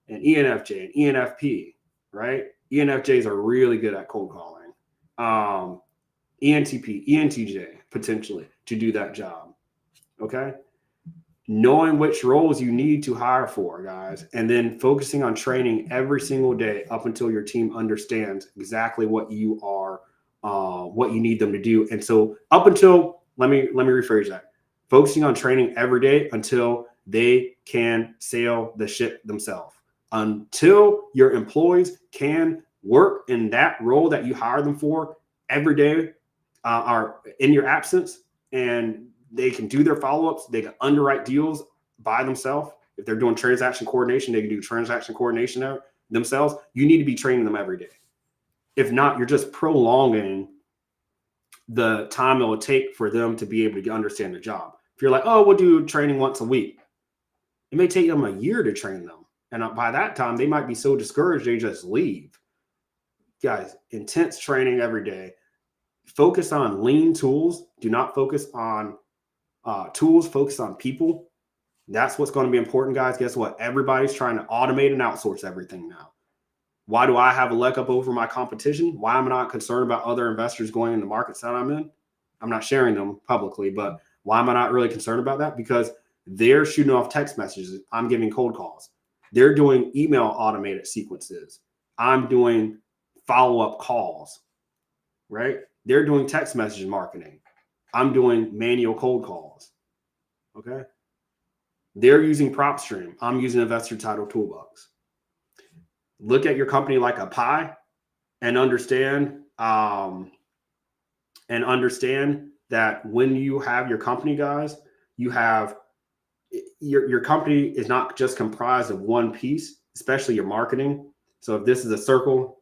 an ENFJ, an ENFP, right? ENFJs are really good at cold calling. ENTP, ENTJ, potentially, to do that job, okay? knowing which roles you need to hire for, guys, and then focusing on training every single day up until your team understands exactly what you are, what you need them to do. And so up until, let me rephrase that, focusing on training every day until they can sail the ship themselves, until your employees can work in that role that you hire them for every day, or in your absence, and they can do their follow-ups. They can underwrite deals by themselves. If they're doing transaction coordination, they can do transaction coordination themselves. You need to be training them every day. If not, you're just prolonging the time it will take for them to be able to understand the job. If you're like, oh, we'll do training once a week, it may take them a year to train them. And by that time, they might be so discouraged, they just leave. Guys, intense training every day. Focus on lean tools. Do not focus on tools, focus on people. That's what's going to be important, guys. Guess what? Everybody's trying to automate and outsource everything now. Why do I have a leg up over my competition? Why am I not concerned about other investors going in the markets that I'm in? I'm not sharing them publicly, but why am I not really concerned about that? Because they're shooting off text messages. I'm giving cold calls. They're doing email automated sequences. I'm doing follow-up calls, right? They're doing text message marketing. I'm doing manual cold calls. Okay. They're using PropStream. I'm using Investor Title Toolbox. Look at your company like a pie and understand that when you have your company, guys, you have your company is not just comprised of one piece, especially your marketing. So if this is a circle,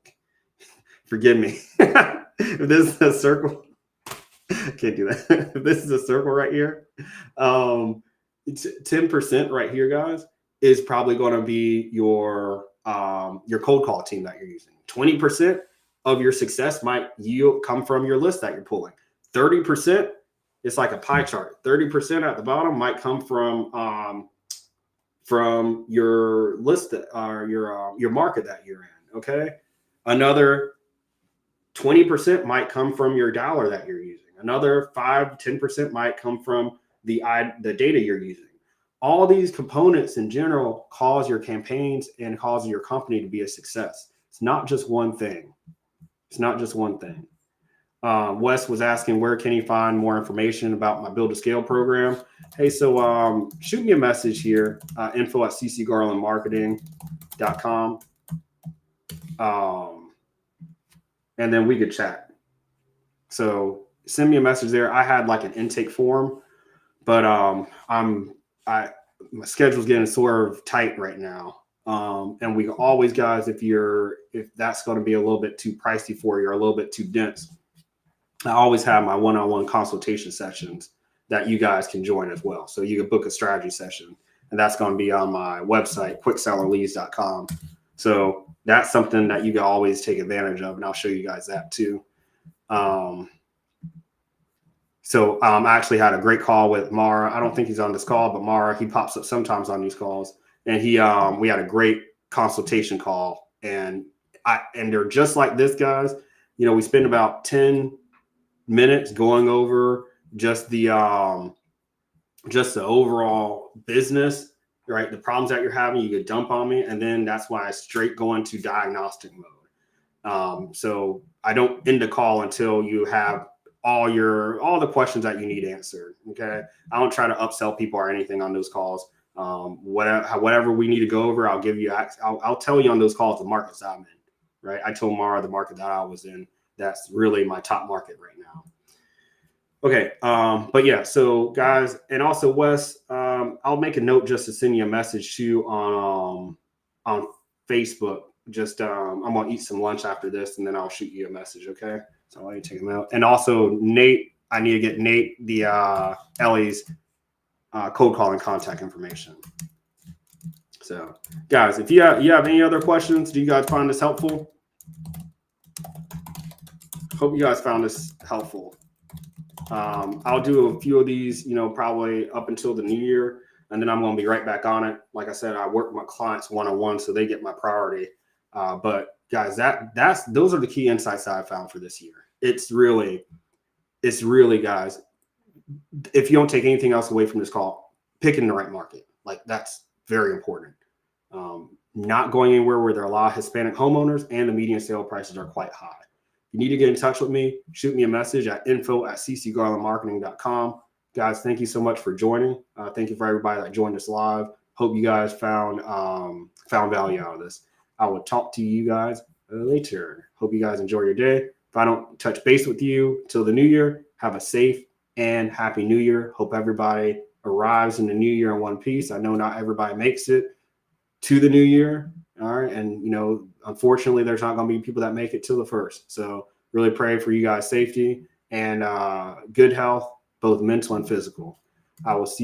forgive me. If this is a circle, I can't do that. If this is a circle right here, 10% right here, guys, is probably going to be your cold call team that you're using. 20% of your success might come from your list that you're pulling. 30%, it's like a pie chart. 30% at the bottom might come from your list or your market that you're in. Okay, another 20% might come from your dollar that you're using. Another 5-10% might come from the data you're using. All these components in general cause your campaigns and cause your company to be a success. It's not just one thing. It's not just one thing. Wes was asking, where can he find more information about my Build to Scale program? Hey, so shoot me a message here, info@ccgarlandmarketing.com. And then we could chat. So send me a message there. I had like an intake form, but my schedule's getting sort of tight right now. And we always, guys, if that's going to be a little bit too pricey for you or a little bit too dense, I always have my one-on-one consultation sessions that you guys can join as well. So you can book a strategy session, and that's going to be on my website, quicksellerleads.com. So that's something that you can always take advantage of, and I'll show you guys that too. I actually had a great call with Mara. I don't think he's on this call, but Mara, he pops up sometimes on these calls, and we had a great consultation call, and they're just like this, guys. You know, we spend about 10 minutes going over just the overall business, right? The problems that you're having, you could dump on me, and then that's why I straight go into diagnostic mode. So I don't end the call until you have all the questions that you need answered. Okay, I don't try to upsell people or anything on those calls. Whatever we need to go over, I'll give you. I'll tell you on those calls the markets I'm in. Right, I told Mara the market that I was in. That's really my top market right now. Okay, but yeah, so guys, and also Wes, I'll make a note just to send you a message too on Facebook. Just I'm gonna eat some lunch after this, and then I'll shoot you a message. Okay, so let me take them out. And also Nate, I need to get Nate the Ellie's cold calling contact information. So guys, if you have any other questions, do you guys find this helpful? Hope you guys found this helpful. I'll do a few of these, probably up until the new year, and then I'm going to be right back on it. Like I said, I work with my clients one-on-one, so they get my priority. But guys, those are the key insights that I found for this year. It's really, guys, if you don't take anything else away from this call, picking the right market. Like that's very important. Not going anywhere where there are a lot of Hispanic homeowners and the median sale prices are quite high. If you need to get in touch with me, shoot me a message at info@ccgarlandmarketing.com. Guys, thank you so much for joining. Thank you for everybody that joined us live. Hope you guys found value out of this. I will talk to you guys later. Hope you guys enjoy your day. If I don't touch base with you till the new year, have a safe and happy new year. Hope everybody arrives in the new year in one piece. I know not everybody makes it to the new year. All right. And, unfortunately, there's not going to be people that make it till the first. So really pray for you guys' safety and good health, both mental and physical. I will see